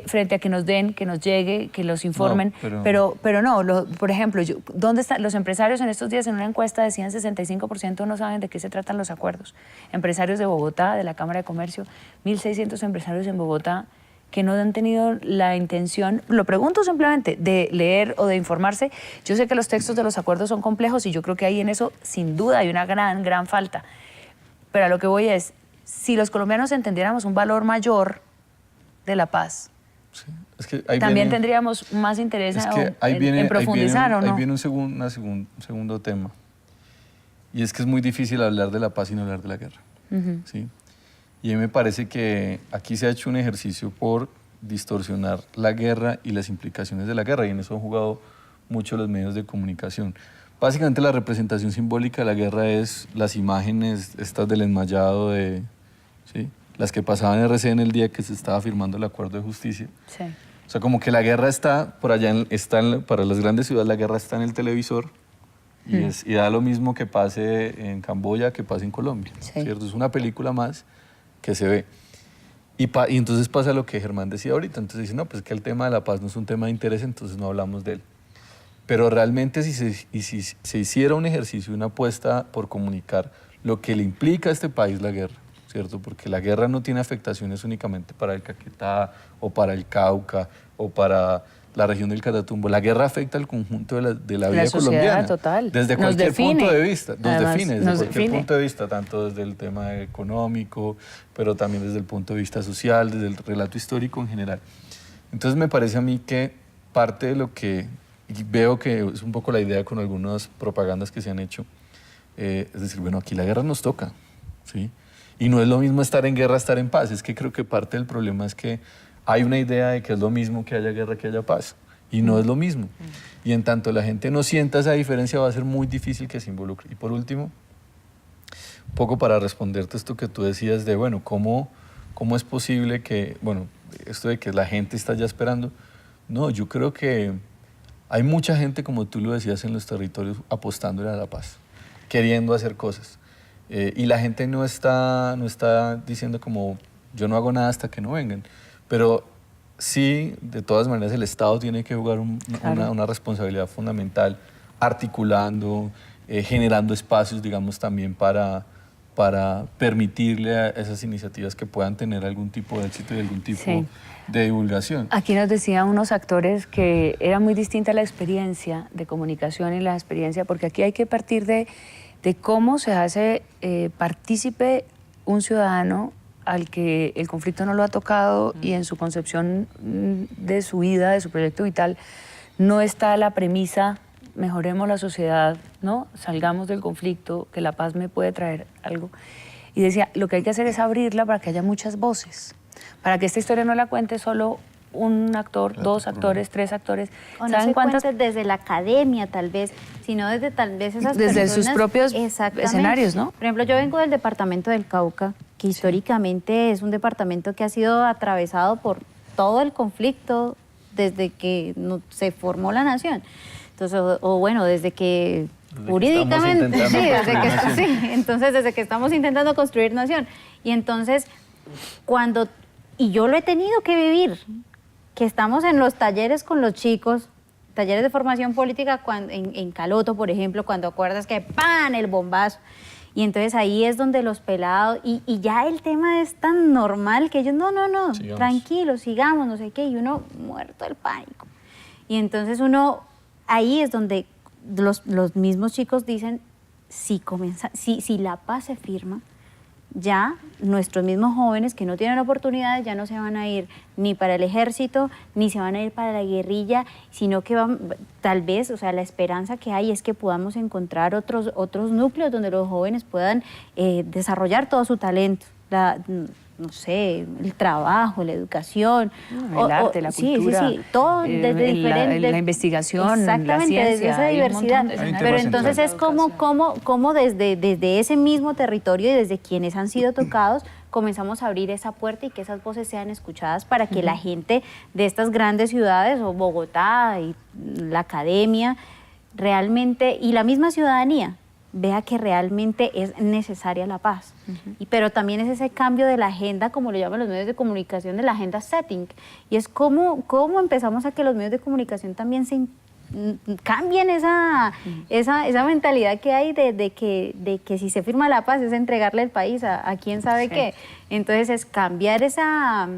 frente a que nos den, que nos llegue, que los informen. No, pero no, por ejemplo, ¿dónde están los empresarios? En estos días en una encuesta decían 65% no saben de qué se tratan los acuerdos. Empresarios de Bogotá, de la Cámara de Comercio, 1.600 empresarios en Bogotá que no han tenido la intención, lo pregunto simplemente, de leer o de informarse. Yo sé que los textos de los acuerdos son complejos y yo creo que ahí en eso sin duda hay una gran falta. Pero a lo que voy es, si los colombianos entendiéramos un valor mayor de la paz, Sí. Es que ahí también viene- tendríamos más interés es que en profundizar, ¿o no? Ahí viene un segundo tema. Y es que es muy difícil hablar de la paz sin hablar de la guerra. ¿Sí? Y a mí me parece que aquí se ha hecho un ejercicio por distorsionar la guerra y las implicaciones de la guerra, y en eso han jugado mucho los medios de comunicación. Básicamente la representación simbólica de la guerra es las imágenes estas del enmayado, ¿sí?, las que pasaban en RCN el día que se estaba firmando el acuerdo de justicia. Sí. O sea, como que la guerra está por allá, para las grandes ciudades la guerra está en el televisor y da lo mismo que pase en Camboya que pase en Colombia, Sí. ¿cierto? Es una película más que se ve. Y entonces pasa lo que Germán decía ahorita, entonces dice, no, pues que el tema de la paz no es un tema de interés, entonces no hablamos de él. Pero realmente si se hiciera un ejercicio, una apuesta por comunicar lo que le implica a este país la guerra, ¿cierto? Porque la guerra no tiene afectaciones únicamente para el Caquetá o para el Cauca o para la región del Catatumbo. La guerra afecta al conjunto de la vida sociedad colombiana. total. Desde Nos cualquier define. punto de vista. Nos Además, define, desde nos cualquier define. punto de vista, tanto desde el tema económico, pero también desde el punto de vista social, desde el relato histórico en general. Entonces me parece a mí que parte de lo que y veo que es un poco la idea con algunas propagandas que se han hecho, es decir, bueno, aquí la guerra nos toca, ¿sí? Y no es lo mismo estar en guerra, estar en paz. Es que creo que parte del problema es que hay una idea de que es lo mismo que haya guerra que haya paz. Y no es lo mismo. Y en tanto la gente no sienta esa diferencia, va a ser muy difícil que se involucre. Y por último, un poco para responderte esto que tú decías de, bueno, ¿cómo es posible que, bueno, esto de que la gente está ya esperando? No, yo creo que hay mucha gente, como tú lo decías, en los territorios apostándole a la paz, queriendo hacer cosas. Y la gente no está diciendo como, yo no hago nada hasta que no vengan. Pero sí, de todas maneras, el Estado tiene que jugar una responsabilidad fundamental, articulando, generando espacios, digamos, también para permitirle a esas iniciativas que puedan tener algún tipo de éxito y algún tipo Sí. de divulgación. Aquí nos decían unos actores que era muy distinta la experiencia de comunicación y la experiencia, porque aquí hay que partir de cómo se hace partícipe un ciudadano al que el conflicto no lo ha tocado y en su concepción de su vida, de su proyecto vital, no está la premisa, mejoremos la sociedad, ¿no? Salgamos del conflicto, que la paz me puede traer algo. Y decía, lo que hay que hacer es abrirla para que haya muchas voces, para que esta historia no la cuente solo un actor, dos actores, tres actores. O no se cuente desde la academia, tal vez, sino desde tal vez esas desde personas. sus propios Exactamente. escenarios, ¿no? Por ejemplo, yo vengo del departamento del Cauca, que históricamente es un departamento que ha sido atravesado por todo el conflicto desde que se formó la nación. Entonces, o bueno, desde que jurídicamente, entonces desde que estamos intentando construir nación. Y entonces, y yo lo he tenido que vivir, que estamos en los talleres con los chicos, talleres de formación política en Caloto, por ejemplo, cuando acuerdas que ¡pan! El bombazo. Y entonces ahí es donde los pelados, y ya el tema es tan normal que ellos, no, Sigamos. tranquilos, sigamos, no sé qué, y uno muerto del pánico. Y entonces ahí es donde los mismos chicos dicen, si la paz se firma, ya nuestros mismos jóvenes que no tienen oportunidades ya no se van a ir ni para el ejército, ni se van a ir para la guerrilla, sino que tal vez, o sea, la esperanza que hay es que podamos encontrar otros núcleos donde los jóvenes puedan desarrollar todo su talento. No sé, el trabajo, la educación. El arte, la cultura. Sí, todo desde diferentes... La investigación, exactamente, la ciencia. desde esa diversidad. Pero entonces es como desde ese mismo territorio y desde quienes han sido tocados, comenzamos a abrir esa puerta y que esas voces sean escuchadas para que la gente de estas grandes ciudades, o Bogotá, y la academia, realmente, y la misma ciudadanía, vea que realmente es necesaria la paz. Pero también es ese cambio de la agenda, como lo llaman los medios de comunicación, de la agenda setting. Y es cómo empezamos a que los medios de comunicación también cambien esa mentalidad que hay de que si se firma la paz es entregarle el país a quién sabe qué. Entonces es cambiar esa...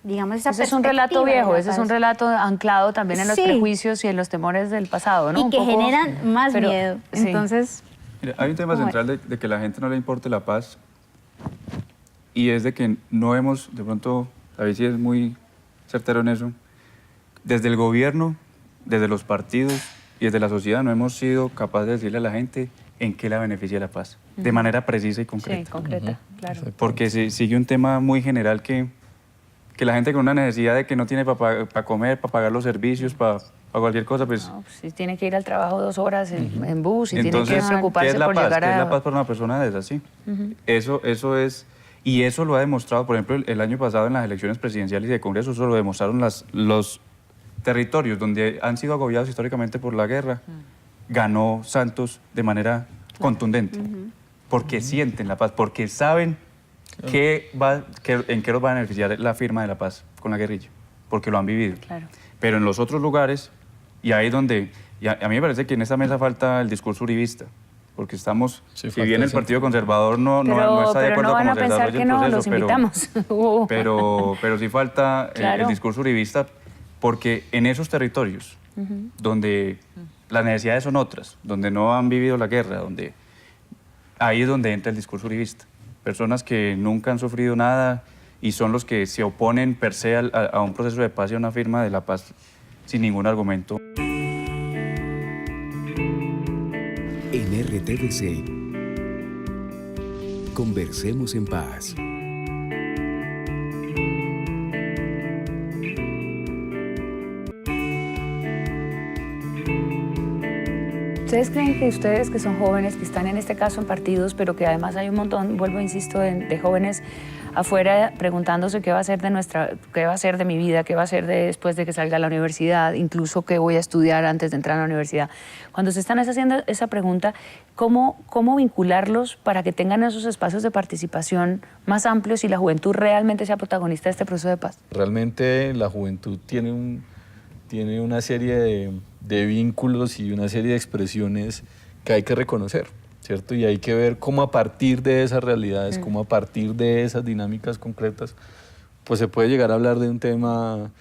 digamos, esa ese es un relato perspectiva de viejo, la ese es paz. un relato anclado también en los Sí. prejuicios y en los temores del pasado, ¿no? Y Un que poco, generan más pero, miedo. sí. Entonces... Mira, hay un tema ¿Cómo central de que a la gente no le importe la paz y es de que no hemos, de pronto, David sí es muy certero en eso, desde el gobierno, desde los partidos y desde la sociedad no hemos sido capaces de decirle a la gente en qué la beneficia la paz, de manera precisa y concreta. Sí, concreta, claro. Porque sigue un tema muy general que la gente con una necesidad de que no tiene para comer, para pagar los servicios, para cualquier cosa, pues... No, pues, si tiene que ir al trabajo 2 horas en bus y Entonces, tiene que preocuparse ¿qué es la por paz? llegar ¿Qué es a... la paz para una persona de esas? Sí. Eso es... Y eso lo ha demostrado, por ejemplo, el año pasado en las elecciones presidenciales y de Congreso, eso lo demostraron los territorios donde han sido agobiados históricamente por la guerra. Ganó Santos de manera contundente, porque sienten la paz, porque saben en qué los va a beneficiar la firma de la paz con la guerrilla, porque lo han vivido. Claro. Pero en los otros lugares, y ahí donde, a mí me parece que en esta mesa falta el discurso uribista, porque estamos, Sí, si falta bien el ese. Partido Conservador no está de pero acuerdo no van con a cómo se pensar desarrolla que el no, proceso, los invitamos. pero sí falta Claro. el discurso uribista, porque en esos territorios donde las necesidades son otras, donde no han vivido la guerra, ahí es donde entra el discurso uribista. Personas que nunca han sufrido nada y son los que se oponen per se a un proceso de paz y a una firma de la paz sin ningún argumento. En RTVC, conversemos en paz. ¿Ustedes creen que ustedes que son jóvenes, que están en este caso en partidos, pero que además hay un montón, vuelvo, insisto, de jóvenes afuera preguntándose qué va a ser qué va a ser de mi vida, qué va a ser después de que salga a la universidad, incluso qué voy a estudiar antes de entrar a la universidad? Cuando se están haciendo esa pregunta, ¿cómo vincularlos para que tengan esos espacios de participación más amplios y la juventud realmente sea protagonista de este proceso de paz? Realmente la juventud tiene una serie de vínculos y una serie de expresiones que hay que reconocer, ¿cierto? Y hay que ver cómo a partir de esas realidades, cómo a partir de esas dinámicas concretas, pues se puede llegar a hablar de un tema.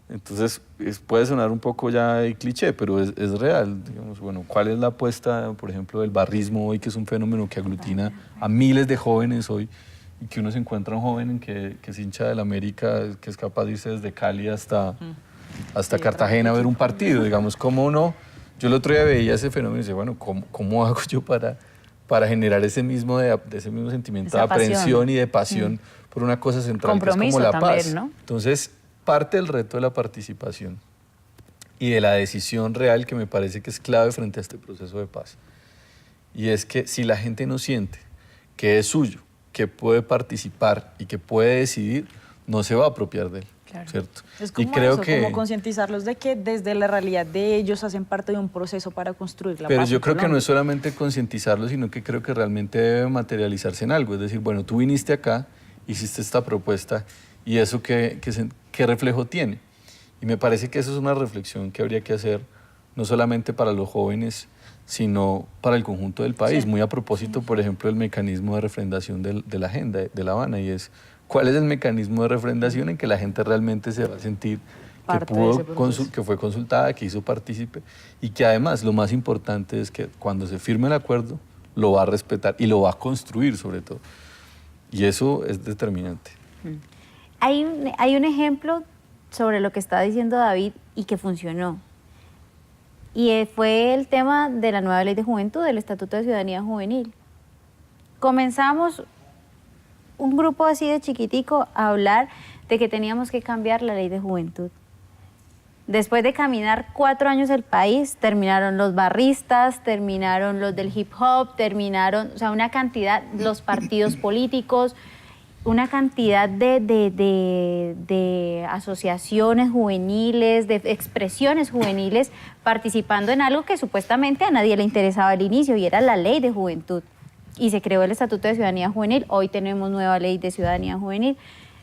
Entonces puede sonar un poco ya de cliché, pero es real. Digamos, bueno, ¿cuál es la apuesta, por ejemplo, del barrismo hoy, que es un fenómeno que aglutina a miles de jóvenes hoy, y que uno se encuentra un joven que es hincha del América, que es capaz de irse desde Cali hasta Cartagena a ver un partido? Digamos, ¿cómo uno? Yo el otro día veía ese fenómeno y decía, bueno, ¿cómo hago yo para generar ese mismo sentimiento de Esa pasión. aprehensión y de pasión por una cosa central que es Compromiso como la también, paz? ¿no? Entonces, parte del reto de la participación y de la decisión real, que me parece que es clave frente a este proceso de paz, y es que si la gente no siente que es suyo, que puede participar y que puede decidir, no se va a apropiar de él. Claro. ¿Cierto? Es como y creo eso, que, como concientizarlos de que desde la realidad de ellos hacen parte de un proceso para construir la pero paz. yo en creo que no Colombia. es solamente concientizarlo, sino que creo que realmente debe materializarse en algo. Es decir, bueno, tú viniste acá, hiciste esta propuesta, y eso qué reflejo tiene. Y me parece que eso es una reflexión que habría que hacer no solamente para los jóvenes, sino para el conjunto del país. Sí. Muy a propósito, por ejemplo, del mecanismo de refrendación de la agenda de La Habana, y es cuál es el mecanismo de refrendación en que la gente realmente se va a sentir Parte de ese proceso. que fue consultada, que hizo partícipe, y que además lo más importante es que cuando se firme el acuerdo lo va a respetar y lo va a construir sobre todo. Y eso es determinante. Hay un ejemplo sobre lo que está diciendo David y que funcionó. Y fue el tema de la nueva ley de juventud, del Estatuto de Ciudadanía Juvenil. Comenzamos un grupo así de chiquitico a hablar de que teníamos que cambiar la ley de juventud. Después de caminar 4 años el país, terminaron los barristas, terminaron los del hip hop, terminaron, o sea, una cantidad, los partidos políticos, una cantidad de asociaciones juveniles, de expresiones juveniles, participando en algo que supuestamente a nadie le interesaba al inicio, y era la ley de juventud. Y se creó el Estatuto de Ciudadanía Juvenil, hoy tenemos nueva ley de ciudadanía juvenil.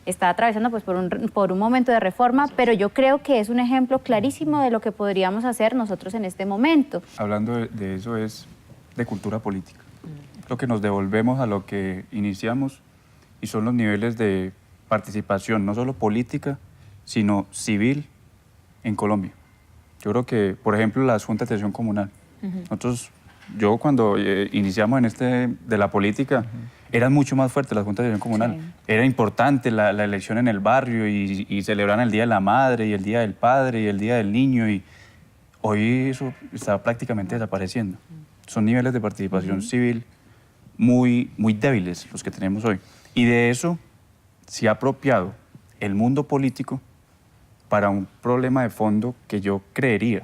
Está atravesando pues, por un momento de reforma, pero yo creo que es un ejemplo clarísimo de lo que podríamos hacer nosotros en este momento. Hablando de eso es de cultura política. Creo que nos devolvemos a lo que iniciamos y son los niveles de participación, no solo política, sino civil en Colombia. Yo creo que, por ejemplo, las juntas de acción comunal. Yo cuando iniciamos en de la política, eran mucho más fuertes las juntas de acción comunal. Sí. Era importante la elección en el barrio y celebraban el Día de la Madre y el Día del Padre y el Día del Niño, y hoy eso está prácticamente desapareciendo. Son niveles de participación civil muy, muy débiles los que tenemos hoy. Y de eso se ha apropiado el mundo político para un problema de fondo que yo creería,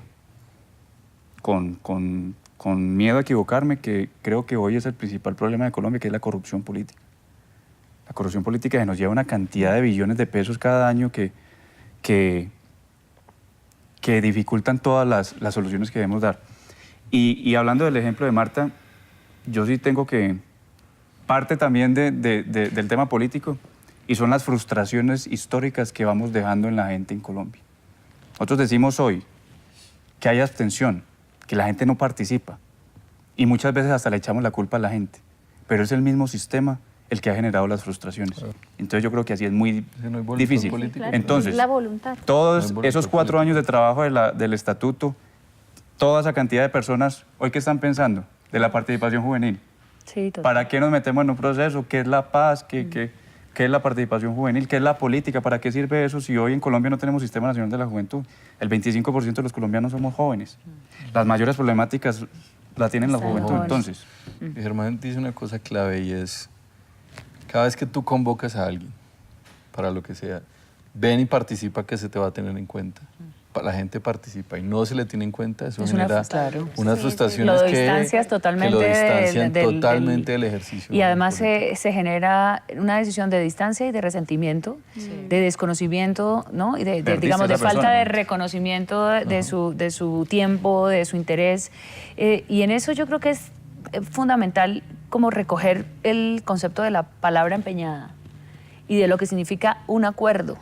con miedo a equivocarme, que creo que hoy es el principal problema de Colombia, que es la corrupción política. La corrupción política que nos lleva una cantidad de billones de pesos cada año que dificultan todas las soluciones que debemos dar. Y hablando del ejemplo de Marta, yo sí tengo que... Parte también del tema político, y son las frustraciones históricas que vamos dejando en la gente en Colombia. Nosotros decimos hoy que hay abstención, que la gente no participa, y muchas veces hasta le echamos la culpa a la gente, pero es el mismo sistema el que ha generado las frustraciones. Entonces yo creo que así es muy difícil. Sí, claro. Entonces, la voluntad. Todos esos 4 años de trabajo del estatuto, toda esa cantidad de personas, ¿hoy qué están pensando? De la participación juvenil. Sí, total. ¿Para qué nos metemos en un proceso? ¿Qué es la paz? ¿Qué es la participación juvenil? ¿Qué es la política? ¿Para qué sirve eso si hoy en Colombia no tenemos Sistema Nacional de la Juventud? El 25% de los colombianos somos jóvenes. Las mayores problemáticas las tienen la juventud, entonces. Y Germán dice una cosa clave, y es, cada vez que tú convocas a alguien para lo que sea, ven y participa, que se te va a tener en cuenta. La gente participa y no se le tiene en cuenta, eso genera unas frustraciones lo distancias totalmente, que lo distancian totalmente del ejercicio. Y además se genera una decisión de distancia y de resentimiento, de desconocimiento, ¿no? Y digamos, de falta de reconocimiento de su tiempo, de su interés. Y en eso yo creo que es fundamental como recoger el concepto de la palabra empeñada y de lo que significa un acuerdo,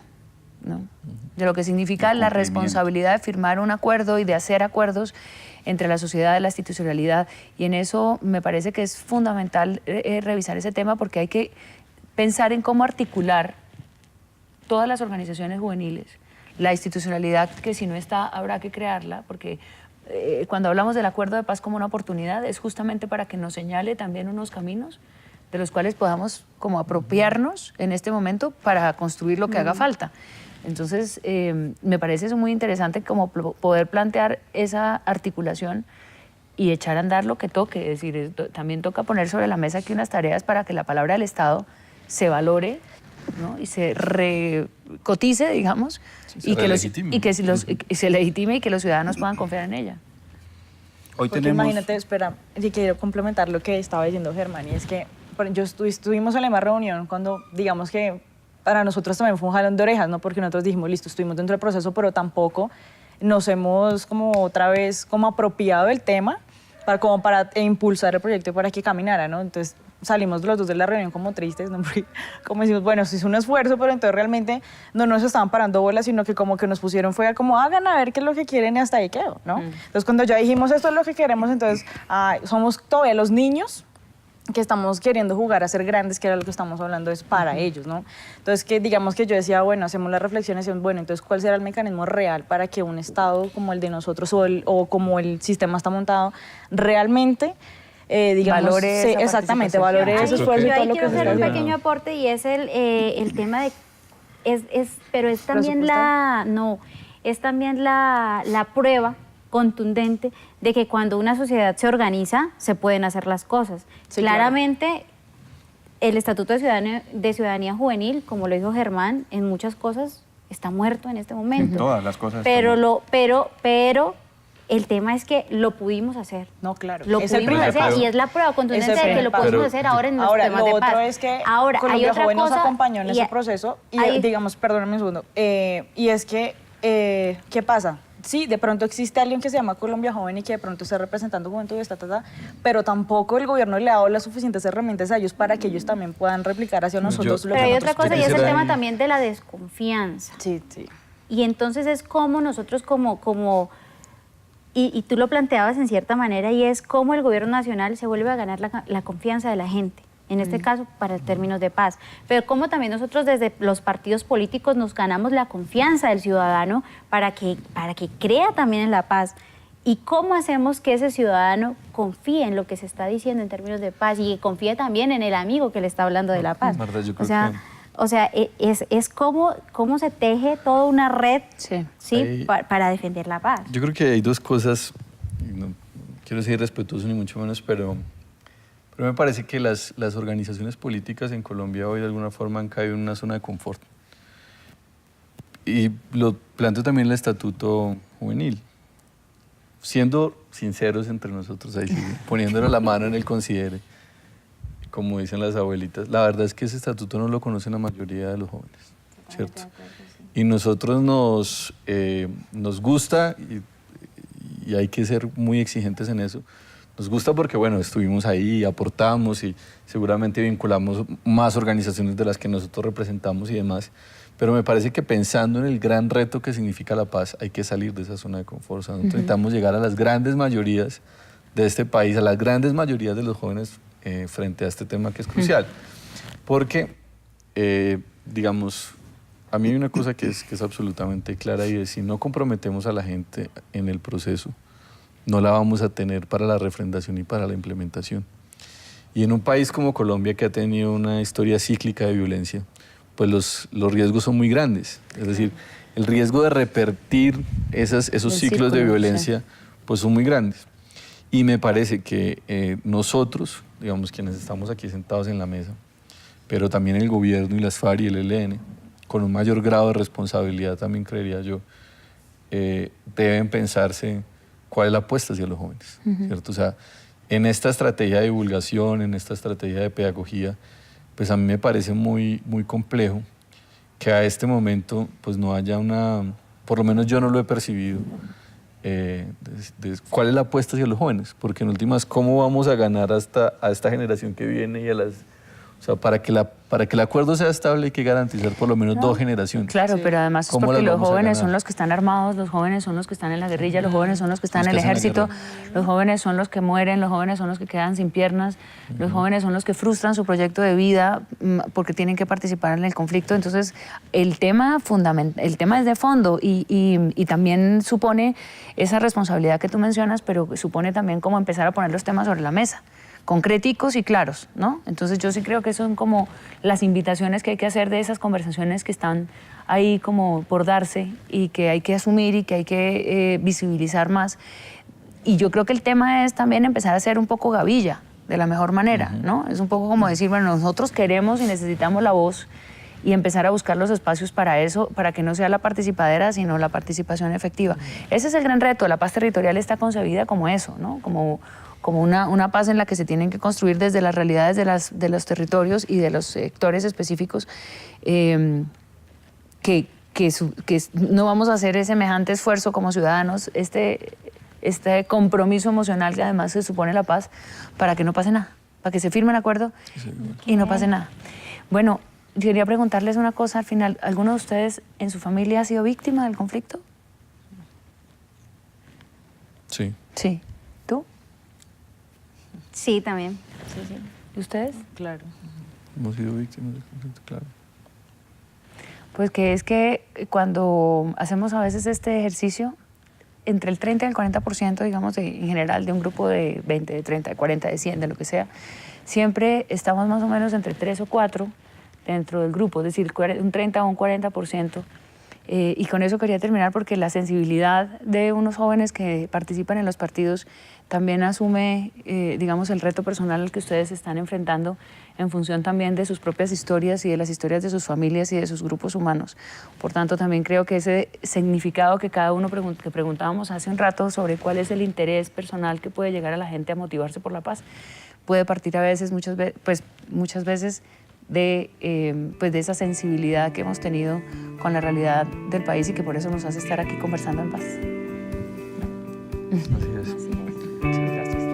¿no? De lo que significa la responsabilidad de firmar un acuerdo y de hacer acuerdos entre la sociedad y la institucionalidad. Y en eso me parece que es fundamental revisar ese tema, porque hay que pensar en cómo articular todas las organizaciones juveniles, la institucionalidad, que si no está habrá que crearla, porque cuando hablamos del acuerdo de paz como una oportunidad es justamente para que nos señale también unos caminos de los cuales podamos como apropiarnos en este momento para construir lo que haga falta. Entonces, me parece eso muy interesante, como poder plantear esa articulación y echar a andar lo que toque. Es decir, también toca poner sobre la mesa aquí unas tareas para que la palabra del Estado se valore, ¿no? Y se recotice, digamos, y se legitime y que los ciudadanos puedan confiar en ella. Hoy Porque tenemos... imagínate, espera, y quiero complementar lo que estaba diciendo Germán, y es que estuvimos en la misma reunión cuando, digamos que para nosotros también fue un jalón de orejas, ¿no? Porque nosotros dijimos, listo, estuvimos dentro del proceso, pero tampoco nos hemos como otra vez como apropiado del tema para impulsar el proyecto y para que caminara, ¿no? Entonces salimos los dos de la reunión como tristes, ¿no? Porque como decimos, bueno, se hizo un esfuerzo, pero entonces realmente no nos estaban parando bolas, sino que como que nos pusieron fue como hagan a ver qué es lo que quieren y hasta ahí quedó, ¿no? Entonces cuando ya dijimos esto es lo que queremos, entonces somos todavía los niños que estamos queriendo jugar a ser grandes, que era lo que estamos hablando, es para ellos, ¿no? Entonces, que digamos que yo decía, bueno, hacemos la reflexión y decimos, bueno, entonces, ¿cuál será el mecanismo real para que un Estado como el de nosotros o como el sistema está montado, realmente digamos, Valore sí, esa exactamente, participación. valore ese Yo esfuerzo y todo ahí lo que quiero se hacer está un haciendo. pequeño aporte y es el tema de pero es también es también la prueba contundente de que cuando una sociedad se organiza se pueden hacer las cosas. Sí, Claramente el Estatuto de Ciudadanía Juvenil, como lo dijo Germán, en muchas cosas está muerto en este momento. Todas las cosas Pero están pero el tema es que lo pudimos hacer. No, claro. Lo es el pudimos primer hacer paso. y es la prueba contundente Es el de que primer lo paso. podemos hacer ahora en los Ahora, temas lo de otro paz. es que Ahora, hay Colombia otra Joven nos cosa, acompañó en y ese proceso y, hay- digamos, perdóname un segundo, y es que, ¿qué pasa? Sí, de pronto existe alguien que se llama Colombia Joven y que de pronto está representando juventud y pero tampoco el gobierno le ha dado las suficientes herramientas a ellos para que ellos también puedan replicar hacia nosotros lo Pero que hay nosotros otra cosa y es el quisiera- tema también de la desconfianza. Sí, sí. Y entonces es como nosotros y tú lo planteabas en cierta manera, y es cómo el gobierno nacional se vuelve a ganar la confianza de la gente, en este caso para términos de paz, pero cómo también nosotros desde los partidos políticos nos ganamos la confianza del ciudadano para que crea también en la paz. ¿Y cómo hacemos que ese ciudadano confíe en lo que se está diciendo en términos de paz y que confíe también en el amigo que le está hablando de la paz? Marta, yo creo O sea, es cómo se teje toda una red Sí. Ahí- para defender la paz. Yo creo que hay dos cosas, y no quiero ser irrespetuoso ni mucho menos, pero me parece que las organizaciones políticas en Colombia hoy de alguna forma han caído en una zona de confort. Y lo planteo también en el Estatuto Juvenil. Siendo sinceros entre nosotros, ahí sí, poniéndonos la mano en el considere, como dicen las abuelitas, la verdad es que ese estatuto no lo conocen la mayoría de los jóvenes, ¿cierto? Y nosotros nos gusta, y hay que ser muy exigentes en eso, nos gusta porque, bueno, estuvimos ahí, aportamos y seguramente vinculamos más organizaciones de las que nosotros representamos y demás, pero me parece que pensando en el gran reto que significa la paz, hay que salir de esa zona de confort. O sea, nosotros necesitamos llegar a las grandes mayorías de este país, a las grandes mayorías de los jóvenes frente a este tema que es crucial. Porque, digamos, a mí hay una cosa que es absolutamente clara y es si no comprometemos a la gente en el proceso, no la vamos a tener para la refrendación y para la implementación. Y en un país como Colombia, que ha tenido una historia cíclica de violencia, pues los riesgos son muy grandes. Es decir, el riesgo de repetir esos ciclos de violencia pues son muy grandes. Y me parece que nosotros, digamos, quienes estamos aquí sentados en la mesa, pero también el gobierno y las FARC y el ELN, con un mayor grado de responsabilidad también creería yo, deben pensarse cuál es la apuesta hacia los jóvenes, ¿cierto? O sea, en esta estrategia de divulgación, en esta estrategia de pedagogía, pues a mí me parece muy, muy complejo que a este momento pues no haya por lo menos yo no lo he percibido, cuál es la apuesta hacia los jóvenes, porque en últimas, ¿cómo vamos a ganar a esta generación que viene y o sea, para que el acuerdo sea estable hay que garantizar por lo menos 2 generaciones. Claro, pero además es ¿Cómo porque las los vamos a jóvenes ganar? son los que están armados, los jóvenes son los que están en la guerrilla, los jóvenes son los que están Los en que el hacen la ejército, guerra. los jóvenes son los que mueren, los jóvenes son los que quedan sin piernas, los jóvenes son los que frustran su proyecto de vida porque tienen que participar en el conflicto. Entonces, el tema es de fondo y también supone esa responsabilidad que tú mencionas, pero supone también como empezar a poner los temas sobre la mesa, concreticos y claros, ¿no? Entonces yo sí creo que son como las invitaciones que hay que hacer de esas conversaciones que están ahí como por darse y que hay que asumir y que hay que visibilizar más. Y yo creo que el tema es también empezar a ser un poco gavilla, de la mejor manera, ¿no? Es un poco como decir, bueno, nosotros queremos y necesitamos la voz y empezar a buscar los espacios para eso, para que no sea la participadera, sino la participación efectiva. Ese es el gran reto. La paz territorial está concebida como eso, ¿no? Como una paz en la que se tienen que construir desde las realidades de los territorios y de los sectores específicos, que no vamos a hacer semejante esfuerzo como ciudadanos, este compromiso emocional que además se supone la paz, para que no pase nada, para que se firme el acuerdo y no pase nada. Bueno, quería preguntarles una cosa al final. ¿Alguno de ustedes en su familia ha sido víctima del conflicto? Sí. Sí. ¿Tú? Sí, también. ¿Y ustedes? Claro. Hemos sido víctimas del conflicto, claro. Pues que es que cuando hacemos a veces este ejercicio, entre el 30 y el 40%, digamos, en general, de un grupo de 20, de 30, de 40, de 100, de lo que sea, siempre estamos más o menos entre 3 o 4 dentro del grupo, es decir, un 30 o un 40%. Y con eso quería terminar porque la sensibilidad de unos jóvenes que participan en los partidos también asume, digamos, el reto personal al que ustedes se están enfrentando en función también de sus propias historias y de las historias de sus familias y de sus grupos humanos. Por tanto, también creo que ese significado que cada uno que preguntábamos hace un rato sobre cuál es el interés personal que puede llegar a la gente a motivarse por la paz, puede partir a veces, muchas veces, de esa sensibilidad que hemos tenido con la realidad del país y que por eso nos hace estar aquí conversando en paz. Así es. Muchas gracias.